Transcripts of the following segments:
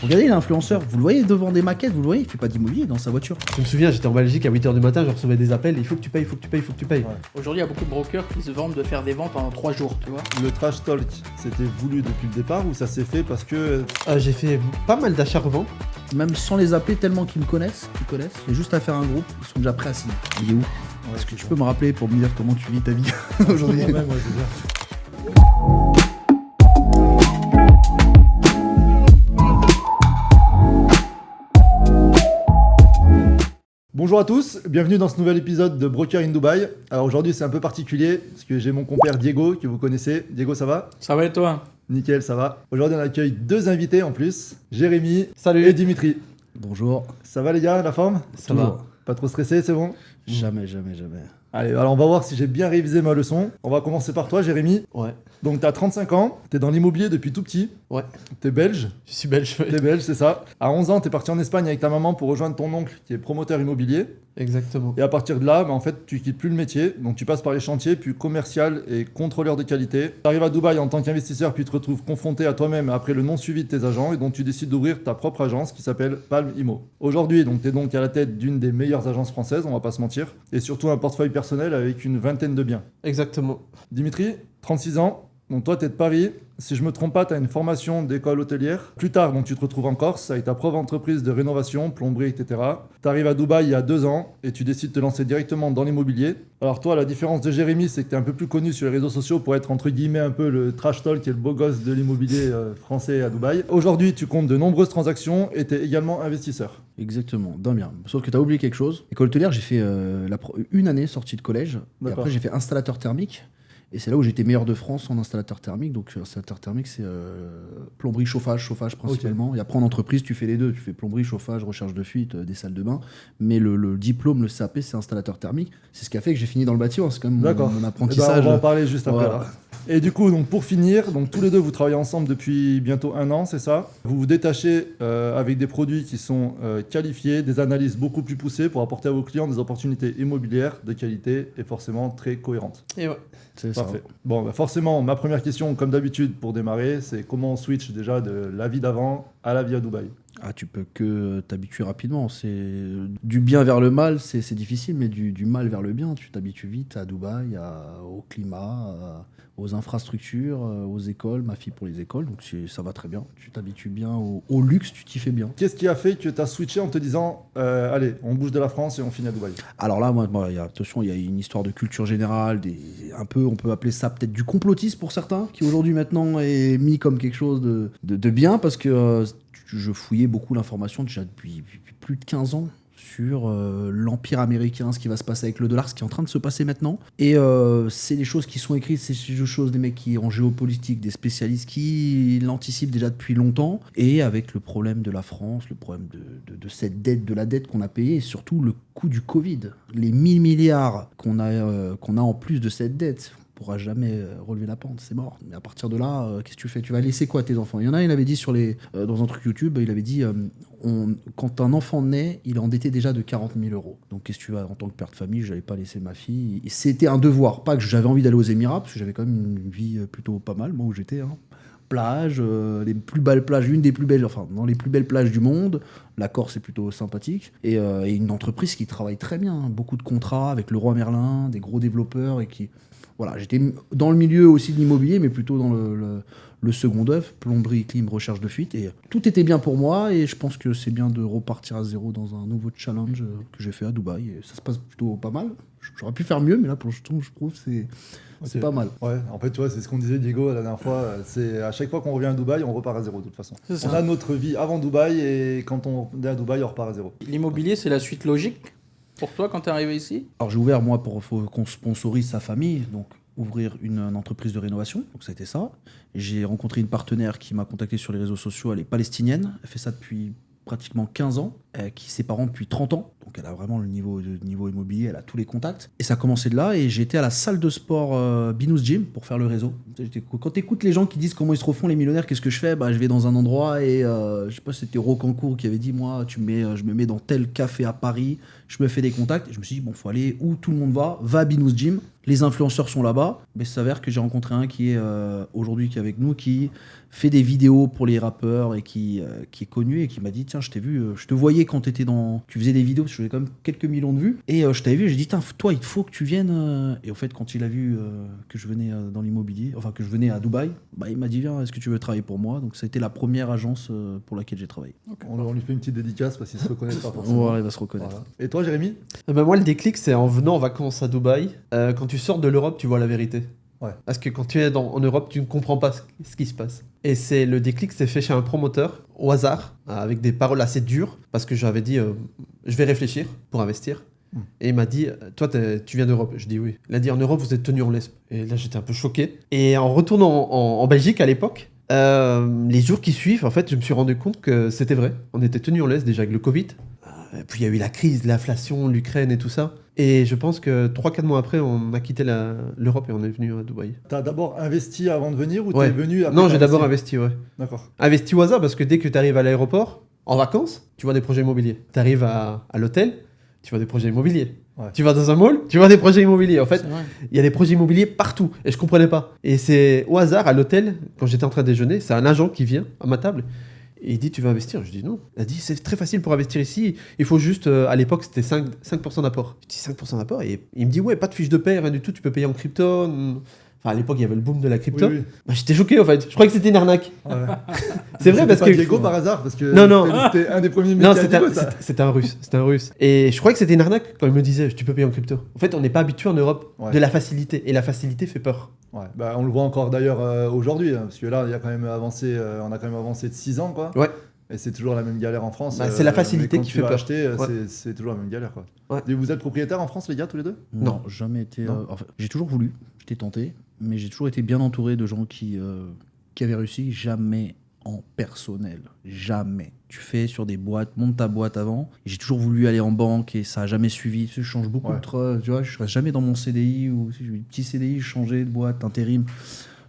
Regardez l'influenceur, vous le voyez devant des maquettes, vous le voyez, il fait pas d'immobilier dans sa voiture. Je me souviens, j'étais en Belgique à 8h du matin, je recevais des appels, il faut que tu payes, il faut que tu payes, il faut que tu payes. Ouais. Aujourd'hui, il y a beaucoup de brokers qui se vendent de faire des ventes pendant 3 jours, tu vois. Le trash talk, c'était voulu depuis le départ ou ça s'est fait parce que... J'ai fait pas mal d'achats-reventes. Même sans les appeler tellement qu'ils me connaissent, j'ai juste à faire un groupe, ils sont déjà prêts à signer. Il est où? Est-ce que tu peux me rappeler pour me dire comment tu vis ta vie aujourd'hui? Moi-même, ouais, je veux dire. Bonjour à tous, bienvenue dans ce nouvel épisode de Broker in Dubai. Alors aujourd'hui c'est un peu particulier parce que j'ai mon compère Diego que vous connaissez. Diego, ça va? Ça va et toi? Nickel, ça va. Aujourd'hui on accueille deux invités en plus, Jérémy Salut. et Dimitri. Bonjour. Ça va les gars, la forme? Ça va. Pas trop stressé, c'est bon? Jamais. Allez, alors on va voir si j'ai bien révisé ma leçon. On va commencer par toi Jérémy. Ouais. Donc t'as 35 ans, t'es dans l'immobilier depuis tout petit, Ouais. t'es belge. Je suis belge. T'es belge, c'est ça. À 11 ans, t'es parti en Espagne avec ta maman pour rejoindre ton oncle qui est promoteur immobilier. Exactement. Et à partir de là, en fait, tu quittes plus le métier. Donc tu passes par les chantiers, puis commercial et contrôleur de qualité. Tu arrives à Dubaï en tant qu'investisseur, puis tu te retrouves confronté à toi-même après le non-suivi de tes agents. Et donc tu décides d'ouvrir ta propre agence qui s'appelle Palm Immo. Aujourd'hui, tu es donc à la tête d'une des meilleures agences françaises, on va pas se mentir. Et surtout un portefeuille personnel avec une vingtaine de biens. Exactement. Dimitri, 36 ans. Donc toi, tu es de Paris. Si je me trompe pas, tu as une formation d'école hôtelière. Plus tard, donc, tu te retrouves en Corse avec ta propre entreprise de rénovation, plomberie, etc. Tu arrives à Dubaï il y a 2 ans et tu décides de te lancer directement dans l'immobilier. Alors toi, la différence de Jérémy, c'est que tu es un peu plus connu sur les réseaux sociaux pour être entre guillemets un peu le trash talk et le beau gosse de l'immobilier français à Dubaï. Aujourd'hui, tu comptes de nombreuses transactions et tu es également investisseur. Exactement, d'un bien. Sauf que tu as oublié quelque chose. École hôtelière, j'ai fait une année sortie de collège. Et D'accord. après, j'ai fait installateur thermique. Et c'est là où j'étais meilleur de France en installateur thermique. Donc, installateur thermique, c'est plomberie, chauffage principalement. Ok. Et après, en entreprise, tu fais les deux. Tu fais plomberie, chauffage, recherche de fuite, des salles de bain. Mais le diplôme, le CAP, c'est installateur thermique. C'est ce qui a fait que j'ai fini dans le bâtiment. C'est quand même D'accord. mon Eh ben, apprentissage. on va en parler juste après. Voilà. Alors. Et du coup, donc pour finir, donc tous les deux, vous travaillez ensemble depuis bientôt 1 an, c'est ça? Vous vous détachez avec des produits qui sont qualifiés, des analyses beaucoup plus poussées pour apporter à vos clients des opportunités immobilières de qualité et forcément très cohérentes. Et ouais. C'est ça. Parfait. Bon, bah forcément, ma première question, comme d'habitude, pour démarrer, c'est comment on switch déjà de la vie d'avant à la vie à Dubaï? Ah, tu peux que t'habituer rapidement. C'est du bien vers le mal, c'est difficile, mais du mal vers le bien, tu t'habitues vite à Dubaï, au climat, aux infrastructures, aux écoles. Ma fille pour les écoles, donc ça va très bien. Tu t'habitues bien au luxe, tu t'y fais bien. Qu'est-ce qui a fait que tu as switché en te disant allez, on bouge de la France et on finit à Dubaï? Alors là, attention, il y a une histoire de culture générale, un peu, on peut appeler ça peut-être du complotisme pour certains, qui aujourd'hui maintenant est mis comme quelque chose de bien, parce que je fouillais beaucoup l'information déjà depuis plus de 15 ans sur l'empire américain, ce qui va se passer avec le dollar, ce qui est en train de se passer maintenant. Et c'est des choses qui sont écrites, c'est des choses des mecs qui en géopolitique, des spécialistes qui l'anticipent déjà depuis longtemps. Et avec le problème de la France, le problème de cette dette, de la dette qu'on a payée, et surtout le coût du Covid, les 1000 milliards qu'on a en plus de cette dette. Pourra jamais relever la pente, c'est mort. Mais à partir de là, qu'est-ce que tu fais? Tu vas laisser quoi à tes enfants? Il y en a, il avait dit dans un truc YouTube, il avait dit quand un enfant naît, il est endetté déjà de 40 000 euros. Donc qu'est-ce que tu vas, en tant que père de famille, je n'allais pas laisser ma fille. Et c'était un devoir, pas que j'avais envie d'aller aux Émirats, parce que j'avais quand même une vie plutôt pas mal, moi où j'étais. Plage, les plus belles plages, dans les plus belles plages du monde. La Corse est plutôt sympathique. Et une entreprise qui travaille très bien. Beaucoup de contrats avec Leroy Merlin, des gros développeurs et qui... Voilà, j'étais dans le milieu aussi de l'immobilier, mais plutôt dans le second œuvre, plomberie, clim, recherche de fuite. Et tout était bien pour moi et je pense que c'est bien de repartir à zéro dans un nouveau challenge que j'ai fait à Dubaï. Et ça se passe plutôt pas mal. J'aurais pu faire mieux, mais là, pour l'instant, je trouve que c'est pas mal. Ouais, en fait, tu vois, c'est ce qu'on disait, Diego, la dernière fois. C'est à chaque fois qu'on revient à Dubaï, on repart à zéro, de toute façon. C'est ça. On a notre vie avant Dubaï et quand on est à Dubaï, on repart à zéro. L'immobilier, c'est la suite logique pour toi quand t'es arrivé ici? Alors j'ai ouvert, moi, faut qu'on sponsorise sa famille, donc ouvrir une entreprise de rénovation, donc ça a été ça. J'ai rencontré une partenaire qui m'a contacté sur les réseaux sociaux, elle est palestinienne, elle fait ça depuis pratiquement 15 ans, qui est ses parents depuis 30 ans. Donc elle a vraiment le niveau immobilier, elle a tous les contacts. Et ça a commencé de là, et j'étais à la salle de sport Binous Gym pour faire le réseau. Quand tu écoutes les gens qui disent comment ils se refont les millionnaires, qu'est-ce que je fais ? Je vais dans un endroit et je sais pas si c'était Rocancourt qui avait dit, moi, je me mets dans tel café à Paris, je me fais des contacts. Et je me suis dit, bon, faut aller où tout le monde va à Binous Gym. Les influenceurs sont là-bas, mais ça s'avère que j'ai rencontré un qui est aujourd'hui qui est avec nous, qui fait des vidéos pour les rappeurs et qui est connu et qui m'a dit, tiens, je t'ai vu, je te voyais quand tu faisais des vidéos, parce que j'avais quand même quelques millions de vues, et je t'avais vu, j'ai dit, toi, il faut que tu viennes. Et en fait, quand il a vu que je venais dans l'immobilier, enfin que je venais à Dubaï, il m'a dit, viens, est-ce que tu veux travailler pour moi ? Donc ça a été la première agence pour laquelle j'ai travaillé. On lui fait une petite dédicace parce qu'il se reconnaît pas forcément. Voilà, il va se reconnaître. Voilà. Et toi, Jérémy ? Moi, le déclic, c'est en venant en vacances à Dubaï. Quand tu sors de l'Europe, tu vois la vérité. Ouais. Parce que quand tu es en Europe, tu ne comprends pas ce qui se passe. Et c'est le déclic, c'est fait chez un promoteur, au hasard, avec des paroles assez dures, parce que j'avais dit, je vais réfléchir pour investir. Et il m'a dit, toi, tu viens d'Europe. Je dis oui. Il a dit, en Europe, vous êtes tenu en laisse. Et là, j'étais un peu choqué. Et en retournant en Belgique à l'époque, les jours qui suivent, en fait, je me suis rendu compte que c'était vrai. On était tenu en laisse déjà avec le Covid. Et puis il y a eu la crise, l'inflation, l'Ukraine et tout ça. Et je pense que 3-4 mois après, on a quitté l'Europe et on est venu à Dubaï. T'as d'abord investi avant de venir ou Ouais. t'es venu après? Non, j'ai d'abord investi, ouais. D'accord. Investi au hasard parce que dès que tu arrives à l'aéroport, en vacances, tu vois des projets immobiliers. Tu arrives à l'hôtel, tu vois des projets immobiliers. Ouais. Tu vas dans un mall, tu vois des projets immobiliers. En fait, C'est vrai. il y a des projets immobiliers partout et je comprenais pas. Et c'est au hasard à l'hôtel, quand j'étais en train de déjeuner, c'est un agent qui vient à ma table et il dit, tu veux investir? Je dis non. Il a dit, c'est très facile pour investir ici. Il faut juste, à l'époque, c'était 5% d'apport. Je dis 5% d'apport et il me dit, ouais, pas de fiche de paie, rien du tout, tu peux payer en crypto. Enfin, à l'époque, il y avait le boom de la crypto. Oui, oui. Bah, j'étais choqué en fait. Je croyais que c'était une arnaque. Ouais. C'est vrai parce pas que. Diego par hasard parce que Non. c'était un des premiers Non, métiers à Diego, ça. c'était un russe. C'était un russe. Et je croyais que c'était une arnaque quand il me disait tu peux payer en crypto. En fait, on n'est pas habitué en Europe Ouais. de la facilité. Et la facilité fait peur. Ouais. Bah, on le voit encore d'ailleurs aujourd'hui, parce que là, il y a quand même avancé, on a quand même avancé de 6 ans, quoi. Ouais. Et c'est toujours la même galère en France. Bah, c'est la facilité mais quand qui tu fait vas peur. acheter, Ouais. c'est toujours la même galère, quoi. Ouais. Et vous êtes propriétaires en France, les gars, tous les deux? Non, jamais été. Non. Enfin, j'ai toujours voulu, j'étais tenté, mais j'ai toujours été bien entouré de gens qui avaient réussi, jamais en personnel. Jamais. Tu fais sur des boîtes, monte ta boîte avant. Et j'ai toujours voulu aller en banque et ça a jamais suivi. Je change beaucoup Ouais. tu vois, je reste jamais dans mon CDI ou si j'ai eu un petit CDI, je changeais de boîte, intérim.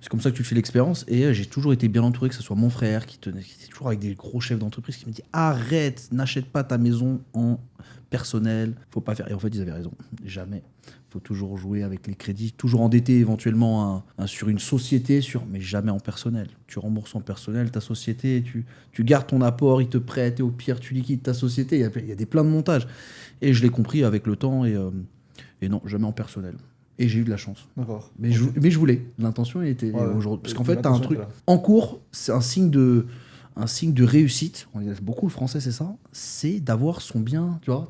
C'est comme ça que tu fais l'expérience. Et j'ai toujours été bien entouré, que ce soit mon frère qui était toujours avec des gros chefs d'entreprise qui me dit arrête, n'achète pas ta maison en personnel, faut pas faire. Et en fait, ils avaient raison. Jamais. Faut toujours jouer avec les crédits, toujours endetté éventuellement sur une société, mais jamais en personnel. Tu rembourses en personnel ta société, tu gardes ton apport, ils te prêtent et au pire, tu liquides ta société. Il y a des plein de montages. Et je l'ai compris avec le temps et non, jamais en personnel. Et j'ai eu de la chance. D'accord. Mais je voulais. L'intention était Ouais. aujourd'hui. Parce qu'en Et fait, tu as un l'intention truc était là. en cours, c'est un signe de réussite. On dit beaucoup le français, c'est ça. C'est d'avoir son bien. Tu vois,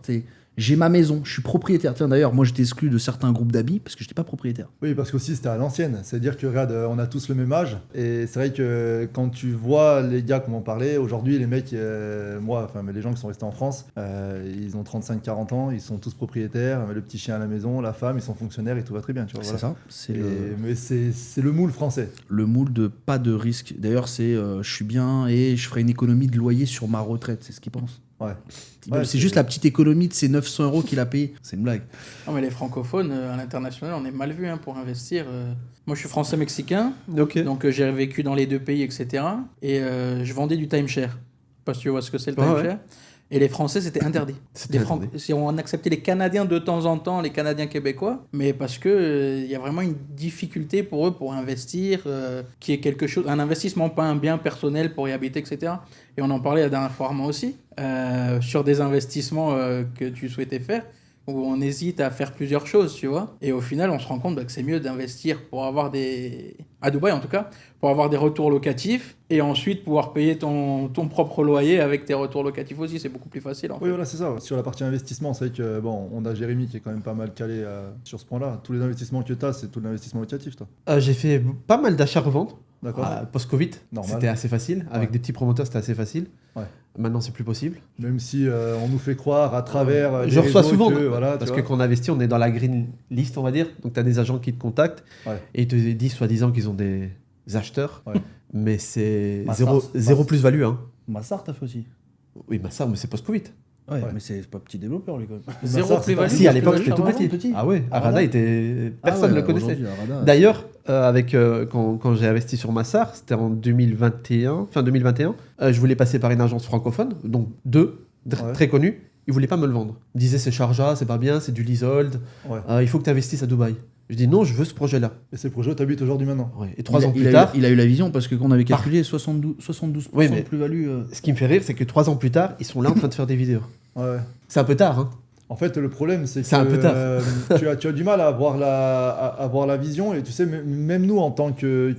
j'ai ma maison, je suis propriétaire. Tiens, d'ailleurs, moi, j'étais exclu de certains groupes d'amis parce que je n'étais pas propriétaire. Oui, parce qu'aussi c'était à l'ancienne. C'est-à-dire que, regarde, on a tous le même âge. Et c'est vrai que quand tu vois les gars, comme on parlait, aujourd'hui, les mecs, mais les gens qui sont restés en France, ils ont 35-40 ans, ils sont tous propriétaires, le petit chien à la maison, la femme, ils sont fonctionnaires et tout va très bien. Tu vois, C'est voilà. ça. C'est Mais c'est le moule français. le moule de pas de risque. D'ailleurs, c'est je suis bien et je ferai une économie de loyer sur ma retraite. C'est ce qu'ils pensent. Ouais. C'est juste la petite économie de ces 900 € qu'il a payé. C'est une blague. Non, mais les francophones, à l'international, on est mal vu pour investir. Moi, je suis français-mexicain, Ok. donc j'ai vécu dans les deux pays, etc. Et je vendais du timeshare. Parce que tu vois ce que c'est le Ah ouais. timeshare. Et les Français, c'était interdit. C'était interdit. Si on acceptait les Canadiens de temps en temps, les Canadiens québécois, mais parce que il y a vraiment une difficulté pour eux pour investir, qui est quelque chose, un investissement, pas un bien personnel pour y habiter, etc. Et on en parlait la dernière fois Armand aussi, sur des investissements que tu souhaitais faire, où on hésite à faire plusieurs choses, tu vois. Et au final, on se rend compte que c'est mieux d'investir pour avoir à Dubaï en tout cas, pour avoir des retours locatifs et ensuite pouvoir payer ton propre loyer avec tes retours locatifs aussi. C'est beaucoup plus facile en fait. Oui, voilà, c'est ça. Sur la partie investissement, c'est vrai que, bon, on a Jérémy qui est quand même pas mal calé sur ce point-là. Tous les investissements que tu as, c'est tout l'investissement locatif, toi. J'ai fait pas mal d'achats-reventes. D'accord. Post-Covid, Normal. c'était assez facile. Avec Ouais. des petits promoteurs, c'était assez facile. Ouais. Maintenant, c'est plus possible. Même si on nous fait croire à travers. Je les reçois réseaux souvent, que, voilà, parce tu que vois. quand on investit, on est dans la green list, on va dire. Donc, tu as des agents qui te contactent Ouais. et ils te disent soi-disant qu'ils ont des acheteurs. Ouais. Mais c'est Bah, zéro ça- plus-value. Hein. Massar, t'as fait aussi. Oui, bah ça, mais c'est post-Covid. Ouais, Ouais. mais c'est pas petit développeur, lui, quand même. Zéro ça, c'est plus-value. pas- Si, à parce que l'époque, là, c'était ça tout va. petit. Ah ouais, Arada. Arada personne ne le connaissait. D'ailleurs, quand j'ai investi sur Massar, c'était en 2021, fin 2021, je voulais passer par une agence francophone, donc Ouais. très connus. Ils voulaient pas me le vendre. Ils disaient c'est Sharjah, c'est pas bien, c'est du leasehold, Ouais. il faut que tu investisses à Dubaï. Je dis non, je veux ce projet-là. Et ces projets, t'habites aujourd'hui maintenant. Ouais. Et 3 ans plus tard, Il a eu la vision parce que quand on avait calculé 72% Oui, mais- de plus-value. ce qui me fait rire, c'est que 3 ans plus tard, ils sont là en train de faire des vidéos. Ouais. C'est un peu tard, hein. En fait, le problème, c'est que C'est un peu tard. tu as du mal à avoir la vision. Et tu sais, même nous, en tant que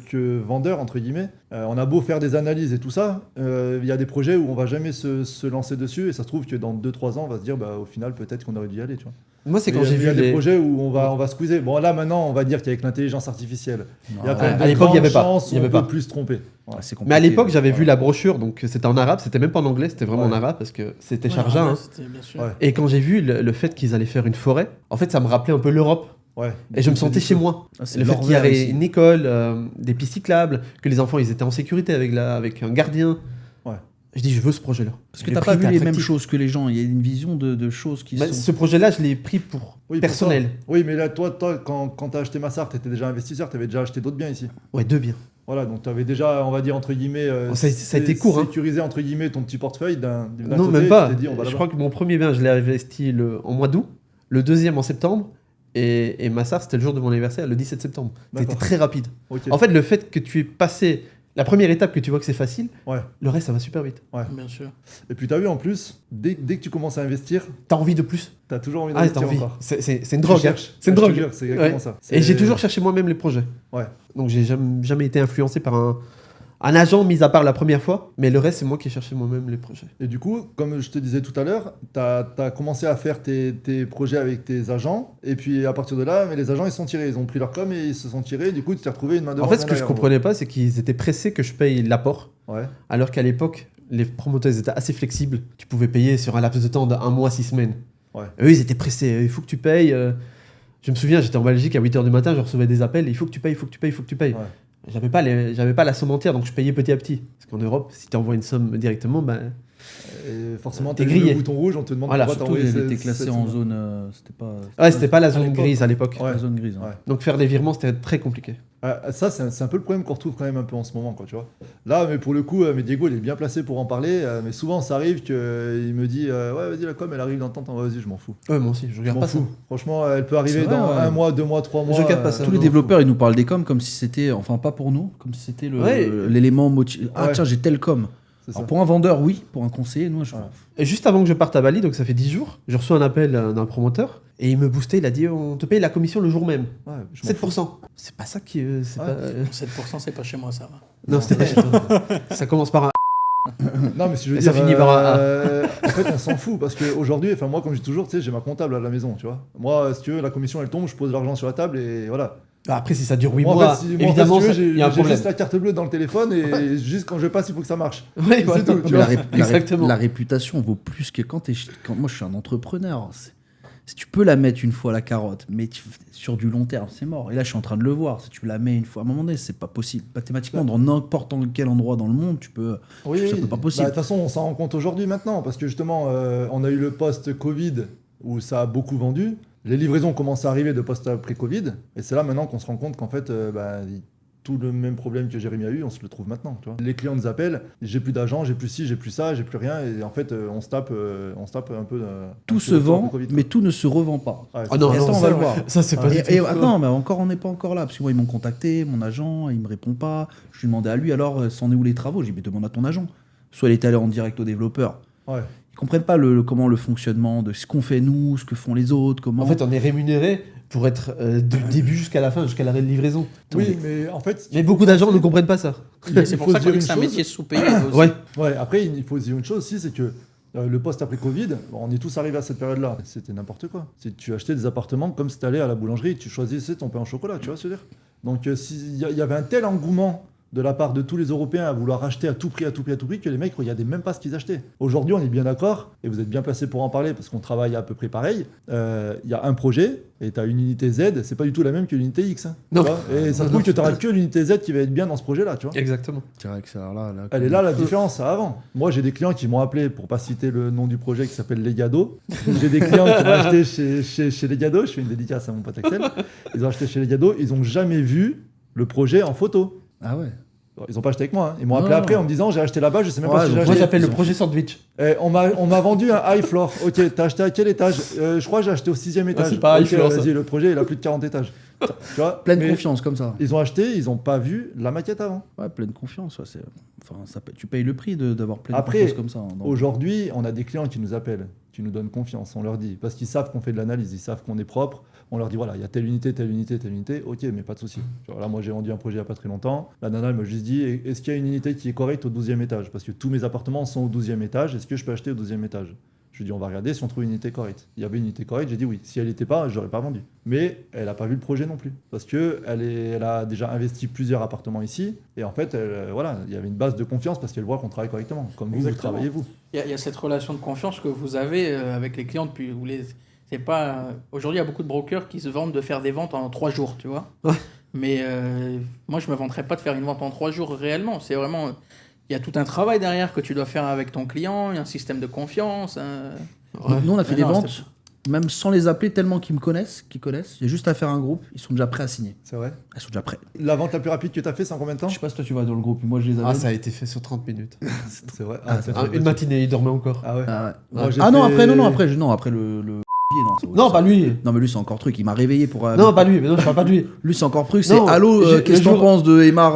vendeurs, entre guillemets, on a beau faire des analyses et tout ça, il y a des projets où on va jamais se lancer dessus. Et ça se trouve que dans 2-3 ans, on va se dire, bah, au final, peut-être qu'on aurait dû y aller. Tu vois. Moi, c'est quand Mais j'ai il y vu a des les... projets où on va squeezer. Bon, là, maintenant, on va dire qu'avec l'intelligence artificielle, il y a quand même à de l'époque, il y grandes avait pas. chances Il y avait où on pas. peut plus se tromper. Ouais. Mais à l'époque, j'avais vu la brochure, donc c'était en arabe, c'était même pas en anglais, c'était vraiment en Ouais. arabe parce que c'était Ouais, Sharjah. hein. c'était bien sûr. Ouais. Et quand j'ai vu le fait qu'ils allaient faire une forêt, en fait, ça me rappelait un peu l'Europe. Ouais. Et je me sentais chez moi. Ah, c'est Le fait l'or qu'il y vert avait ici. une école, des pistes cyclables, que les enfants ils étaient en sécurité avec un gardien. Ouais. Je dis, je veux ce projet-là. Parce que Le t'as prix pas vu était les mêmes attractif. choses que les gens. Il y a une vision de choses qui Bah, sont. ce projet-là, je l'ai pris pour Oui, pour personnel. toi. Oui, mais là, toi quand tu as acheté Massar, tu étais déjà investisseur, tu avais déjà acheté d'autres biens ici. Ouais, 2 biens. Voilà, donc tu avais déjà, on va dire, entre guillemets, Ça a été court, hein. sécurisé, entre guillemets, ton petit portefeuille d'un Non, côté, même et pas. tu t'es dit, on va Je là-bas. crois que mon premier bien, je l'ai investi en mois d'août, le deuxième en septembre, et Massar, c'était le jour de mon anniversaire, le 17 septembre. C'était D'accord. très rapide. Ok. En fait, le fait que tu aies passé la première étape, que tu vois que c'est facile, Ouais. le reste, ça va super vite. Bien sûr. Et puis tu as vu, en plus, dès que tu commences à investir, T'as envie de plus. tu as toujours envie Ah, t'as d'investir envie. encore. C'est une Tu drogue. hein. cherches. C'est une Ah, je te drogue. jure, c'est exactement Ouais. ça. Et j'ai C'est- toujours cherché moi-même les projets. Ouais. Donc j'ai jamais été influencé par un agent, mis à part la première fois, mais le reste, c'est moi qui ai cherché moi-même les projets. Et du coup, comme je te disais tout à l'heure, tu as commencé à faire tes projets avec tes agents, et puis à partir de là, mais les agents, ils se sont tirés. Ils ont pris leur com et ils se sont tirés. Du coup, tu t'es retrouvé une main devant. En fait, ce main que je derrière, comprenais pas, c'est qu'ils étaient pressés que je paye l'apport, Ouais. alors qu'à l'époque, les promoteurs ils étaient assez flexibles. Tu pouvais payer sur un laps de temps d'1 mois, 6 semaines. Ouais. Eux, ils étaient pressés. Il faut que tu payes. Je me souviens, j'étais en Belgique à 8h du matin, je recevais des appels. Il faut que tu payes, il faut que tu payes, il faut que tu payes. Ouais. J'avais pas la somme entière, donc je payais petit à petit. Parce qu'en Europe, si tu envoies une somme directement, ben, Et forcément, T'es t'as grillé. le bouton rouge, on te demande Voilà, pourquoi Surtout, t'as il envoyé était classé cette en somme. zone. C'était pas. ouais, c'était pas la zone l'époque. grise à l'époque. Ouais. la zone grise. Ouais. Donc faire des virements, c'était très compliqué. Ça, c'est un peu le problème qu'on retrouve quand même un peu en ce moment, quoi, tu vois. Là, mais pour le coup, mais Diego, il est bien placé pour en parler. Mais souvent, ça arrive qu'il me dit ouais, vas-y, la com, elle arrive dans le temps. Vas-y, je m'en fous. Ouais, moi aussi, je Je regarde m'en pas ça. fous. Franchement, elle peut arriver C'est vrai, dans ouais. 1 mois, 2 mois, 3 mois. Je regarde pas ça. Tous les je m'en développeurs, ils nous parlent des coms comme si c'était, enfin pas pour nous, comme si c'était Ouais. l'élément motif. Ah Ouais. tiens, j'ai tel com. fous. C'est ça. Alors pour un vendeur, oui. Pour un conseiller, nous, je. Ouais. Et juste avant que je parte à Bali, donc ça fait 10 jours, je reçois un appel d'un promoteur et il me boostait, il a dit on te paye la commission le jour même. Ouais, je m'en fous. 7%. C'est pas ça qui. C'est Ouais. pas, 7%, c'est pas chez moi, ça va. Non, c'était pas chez toi. Ça commence par un. Non, mais si je veux Et dire, ça finit par un en fait, on s'en fout parce qu'aujourd'hui, enfin moi, comme je dis toujours, tu sais, j'ai ma comptable à la maison, tu vois. Moi, si tu veux, la commission elle tombe, je pose l'argent sur la table et voilà. Bah, après, si ça dure 8 Moi, en mois, fait, si- moi, en fait, évidemment, si tu veux, il y a un j'ai problème. juste la carte bleue dans le téléphone et juste quand je passe, il faut que ça marche. Ouais, voilà. C'est tout, tu Mais vois. Exactement. la réputation vaut plus que quand moi je suis un entrepreneur. Si tu peux la mettre une fois la carotte, mais sur du long terme, c'est mort. Et là, je suis en train de le voir. Si tu la mets une fois, à un moment donné, c'est pas possible. Mathématiquement, dans n'importe quel endroit dans le monde, tu peux. Oui, Ça oui. peut pas Bah, possible. de toute façon, on s'en rend compte aujourd'hui maintenant parce que justement, on a eu le post-Covid où ça a beaucoup vendu. Les livraisons commencent à arriver de post-après-Covid et c'est là maintenant qu'on se rend compte qu'en fait, tout le même problème que Jérémy a eu, on se le trouve maintenant. Tu vois. Les clients nous appellent, j'ai plus d'argent, j'ai plus ci, j'ai plus ça, j'ai plus rien et en fait, on se tape un peu. Tout se vend, mais tout ne se revend pas. Ouais, Ah non, Et ça, on va le voir. Ça, c'est pas du tout. Non, mais encore, on n'est pas encore là. Parce que moi, ils m'ont contacté, mon agent, il me répond pas. Je lui demandais à lui, alors, c'en est où les travaux? J'ai dit, mais demande à ton agent. Soit il est allé en direct au développeur. Ouais. Ils comprennent pas comment le fonctionnement de ce qu'on fait nous, ce que font les autres, comment. En fait, on est rémunéré pour être du début jusqu'à la fin, jusqu'à l'arrêt de livraison. Oui, mais en fait, Mais beaucoup d'agents ne comprennent pas ça. Mais c'est il pour faut ça se qu'on dire dit que une c'est un chose. métier sous-payé. aussi. Ouais. Ouais, après, il faut se dire une chose aussi, c'est que le post après Covid, on est tous arrivés à cette période-là. C'était n'importe quoi. Tu achetais des appartements comme si tu allais à la boulangerie, tu choisissais ton pain au chocolat, tu vois ce que je veux dire. Donc, il y avait un tel engouement de la part de tous les Européens à vouloir acheter à tout prix, que les mecs regardaient même pas ce qu'ils achetaient. Aujourd'hui, on est bien d'accord, et vous êtes bien placé pour en parler parce qu'on travaille à peu près pareil. Il y a un projet, et tu as une unité Z, c'est pas du tout la même que l'unité X. Hein, Non. tu vois, et ça se trouve que tu n'auras que l'unité Z qui va être bien dans ce projet-là, tu vois. Exactement. C'est vrai que ça, là, Elle est là la différence, ça avant. Moi j'ai des clients qui m'ont appelé, pour pas citer le nom du projet, qui s'appelle Legado. J'ai des clients qui ont acheté chez Legado, je fais une dédicace à mon pote Axel. Ils ont acheté chez Legado, ils ont jamais vu le projet en photo. Ah ouais. Ils ont pas acheté avec moi, hein. Ils m'ont appelé Non. après en me disant j'ai acheté là-bas, je sais même Ouais, pas si j'ai donc Moi acheté. j'appelle le Ils ont projet sandwich. On m'a vendu un high floor. Ok, t'as acheté à quel étage Je crois que j'ai acheté au 6e étage. c'est pas high Ok, floor, ça. vas-y, le projet il a plus de 40 étages. Tu vois, Pleine mais confiance comme ça. Ils ont acheté, ils ont pas vu la maquette avant. Ouais, pleine confiance. Ouais, enfin, tu payes le prix d'avoir pleine Après, confiance comme ça. Hein, Aujourd'hui, on a des clients qui nous appellent, qui nous donnent confiance, on leur dit, parce qu'ils savent qu'on fait de l'analyse, ils savent qu'on est propre, on leur dit voilà, il y a telle unité, ok, mais pas de souci. Genre là, moi j'ai vendu un projet il n'y a pas très longtemps, la nana elle m'a juste dit, est-ce qu'il y a une unité qui est correcte au 12e étage? Parce que tous mes appartements sont au 12e étage, est-ce que je peux acheter au 12e étage? Je lui ai dit on va regarder si on trouve une unité correcte. Il y avait une unité correcte, j'ai dit oui. Si elle n'était pas, je l'aurais pas vendu. Mais elle n'a pas vu le projet non plus. Parce qu'elle a déjà investi plusieurs appartements ici. Et en fait, voilà, il y avait une base de confiance parce qu'elle voit qu'on travaille correctement. Comme vous travaillez vous. Il y a cette relation de confiance que vous avez avec les clients depuis. C'est pas. Aujourd'hui, il y a beaucoup de brokers qui se vendent de faire des ventes en 3 jours, tu vois. Ouais. Mais moi, je me vanterais pas de faire une vente en 3 jours réellement. C'est vraiment. Il y a tout un travail derrière que tu dois faire avec ton client, il y a un système de confiance. Nous, on a fait Mais des non, ventes, même sans les appeler tellement qu'ils connaissent. Il y a juste à faire un groupe, ils sont déjà prêts à signer. C'est vrai. Ils sont déjà prêts. La vente la plus rapide que tu as fait, c'est en combien de temps? Je sais pas si toi tu vas dans le groupe, moi je les avais. Ah, ça a été fait sur 30 minutes. C'est vrai. Une matinée, il dormait encore. Ah ouais. Ah, ouais. Moi, j'ai Ah non, fait- après le non, c'est- Non, pas lui. Non, mais lui, c'est encore truc. Il m'a réveillé pour. Non, pas lui. Mais non, je parle pas de lui. Lui, c'est encore truc. C'est Non, allô, le qu'est-ce que jour- t'en penses de Aymar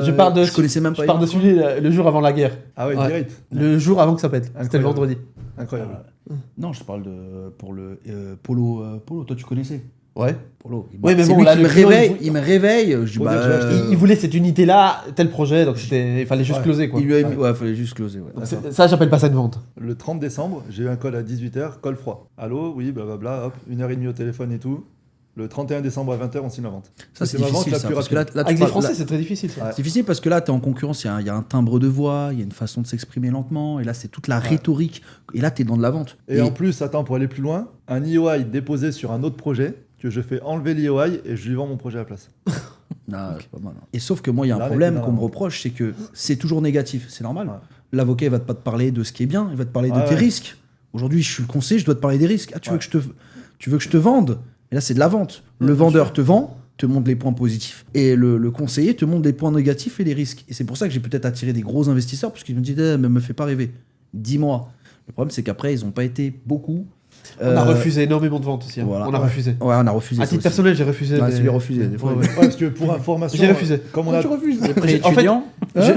Je parle de. Je connaissais même pas. Je parle de celui le jour avant la guerre. Ah ouais, Ouais. direct. Le jour avant que ça pète. C'était le Incroyable. vendredi. Incroyable. Non, je te parle pour le Polo. Polo, toi, tu connaissais Ouais. Polo. Ouais, mais c'est bon, lui là, qui le me client, réveille. Il me réveille. Je dis, Faut bah, dire que j'ai acheté- Il voulait cette unité-là, tel projet, donc il fallait juste Ouais. closer quoi. il lui a mis. Ouais, fallait juste closer. Ouais. Donc, ça, j'appelle pas ça une vente. Le 30 décembre, j'ai eu un call à 18h, call froid. Allô, oui, blablabla, hop, 1h30 au téléphone et tout. Le 31 décembre à 20h, on signe la vente. Ça, c'est ma vente difficile. la Ça, plus parce que là, rapide. là, tu Avec les parles- Français, là- c'est très difficile ça. Ouais. c'est difficile parce que là, tu es en concurrence, il y a un timbre de voix, il y a une façon de s'exprimer lentement, et là, c'est toute la rhétorique. Et là, tu es dans de la vente. Et en plus, attends, pour aller plus loin, un IOI déposé sur un autre projet, que je fais enlever l'IOI et je lui vends mon projet à la place. Ah, c'est pas mal. Et sauf que moi, il y a un Là, problème là, qu'on me là. reproche, c'est que c'est toujours négatif. C'est normal. Ouais. L'avocat, il va pas te parler de ce qui est bien, il va te parler de Ouais, tes ouais. risques. Aujourd'hui, je suis le conseiller, je dois te parler des risques. Ah, tu veux Ouais. tu veux que je te vende? Et là, c'est de la vente. Le bien vendeur sûr. te vend, te montre les points positifs. Et le conseiller te montre les points négatifs et les risques. Et c'est pour ça que j'ai peut-être attiré des gros investisseurs, parce qu'ils me disent, mais me fais pas rêver. Dis-moi. Le problème, c'est qu'après, ils n'ont pas été beaucoup. On a refusé énormément de ventes aussi. Hein. voilà. On a refusé. Ouais, on a refusé. À ça titre aussi. personnel, j'ai refusé. Ouais, des- c'est lui refusé, des fois. Ouais, ouais. Ouais, parce que pour information, J'ai refusé. Comme on a... Les prêts En fait, étudiants.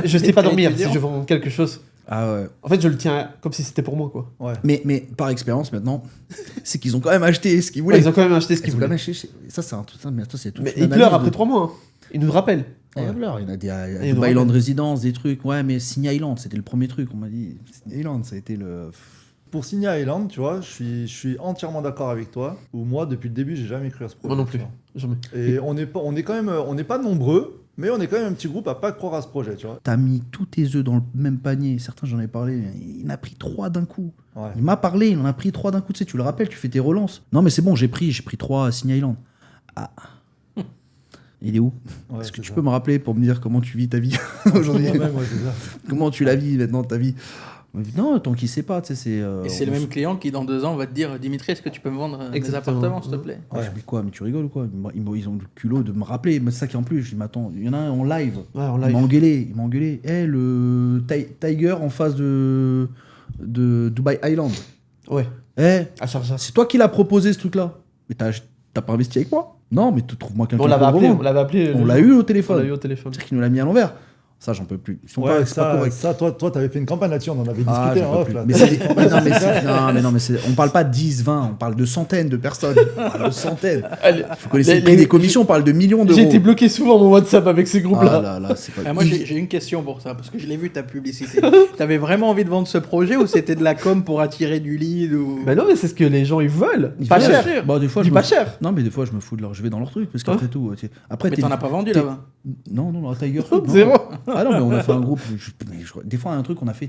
Je sais pas Les dormir étudiants. si je vends quelque chose. Ah ouais. En fait, je le tiens comme si c'était pour moi quoi. Ouais. Mais par expérience maintenant, c'est qu'ils ont quand même acheté ce qu'ils Ouais, voulaient. ils ont quand même acheté ce qu'ils Ils ont quand voulaient. même acheté. Ça, c'est un truc. Ça, mais attends, c'est toute Mais une ils pleurent analyse après de- 3 mois. Hein. Ils nous rappellent. Ouais, il y en a des Et Dubai on Island rappelle. Residence, des trucs. Ouais, mais Signa Island, c'était le premier truc. On m'a dit. Signa Island, ça a été le. Pour Signa Island, tu vois, je suis entièrement d'accord avec toi. Où moi, depuis le début, j'ai jamais cru à ce projet. Moi non plus. tu vois. Jamais. Et on est quand même, on n'est pas nombreux, mais on est quand même un petit groupe à pas croire à ce projet, tu vois. T'as mis tous tes œufs dans le même panier. Certains, j'en ai parlé. Il en a pris 3 d'un coup. Ouais. Il m'a parlé, il en a pris 3 d'un coup. Tu sais, tu le rappelles, tu fais tes relances. Non, mais c'est bon, j'ai pris 3 à Signa Island. Ah. Il est où? Ouais, Est-ce que c'est tu ça. peux me rappeler pour me dire comment tu vis ta vie aujourd'hui? Moi-même, ouais, c'est ça. Comment tu la vis maintenant, ta vie? Non, tant qu'il sait pas, tu sais, c'est. Et c'est le même client qui, dans 2 ans, va te dire Dimitri, est-ce que tu peux me vendre des Exactement. appartements, s'il te plaît? Ah, Ouais. je dis quoi, mais tu rigoles ou quoi? Ils ont le culot de me rappeler. Mais c'est ça qui est en plus. Je dis, mais attends, il y en a un en live. Ouais, en Il m'a live. engueulé. Il m'a engueulé. Eh, le Tiger en face de Dubai Island. Ouais. Eh, À Sharjah. c'est toi qui l'as proposé ce truc-là. Mais t'as pas investi avec moi? Non, mais trouve-moi quelqu'un. On l'avait pour appelé. vendre. On l'avait appelé. On le l'a jour. eu au On téléphone. l'a eu au téléphone. C'est-à-dire qu'il nous l'a mis à l'envers. Ça, j'en peux plus. Ils sont Ouais, c'est pas correct. toi, t'avais fait une campagne là-dessus, on en avait Ah, discuté j'en en peux off. plus. Là. Mais c'est non, mais on parle pas de 10, 20, on parle de centaines de personnes. On parle de centaines. Vous connaissez le prix des commissions, on parle de millions d'euros. J'ai été bloqué souvent mon WhatsApp avec ces groupes-là. Ah là, c'est pas... Moi, j'ai une question pour ça, parce que je l'ai vu ta publicité. T'avais vraiment envie de vendre ce projet ou c'était de la com pour attirer du lead ou... Mais non, mais c'est ce que les gens ils veulent. Ils Pas veulent. cher. Bon, des fois, Dis je pas me- cher. Non, mais des fois, je me fous de leur... Je vais dans leur truc, parce qu'après tout... Après, Mais t'en as pas vendu là-bas. Non, Tiger Food, non. Zéro. Ah non, mais on a fait un groupe... Des fois, un truc, on a fait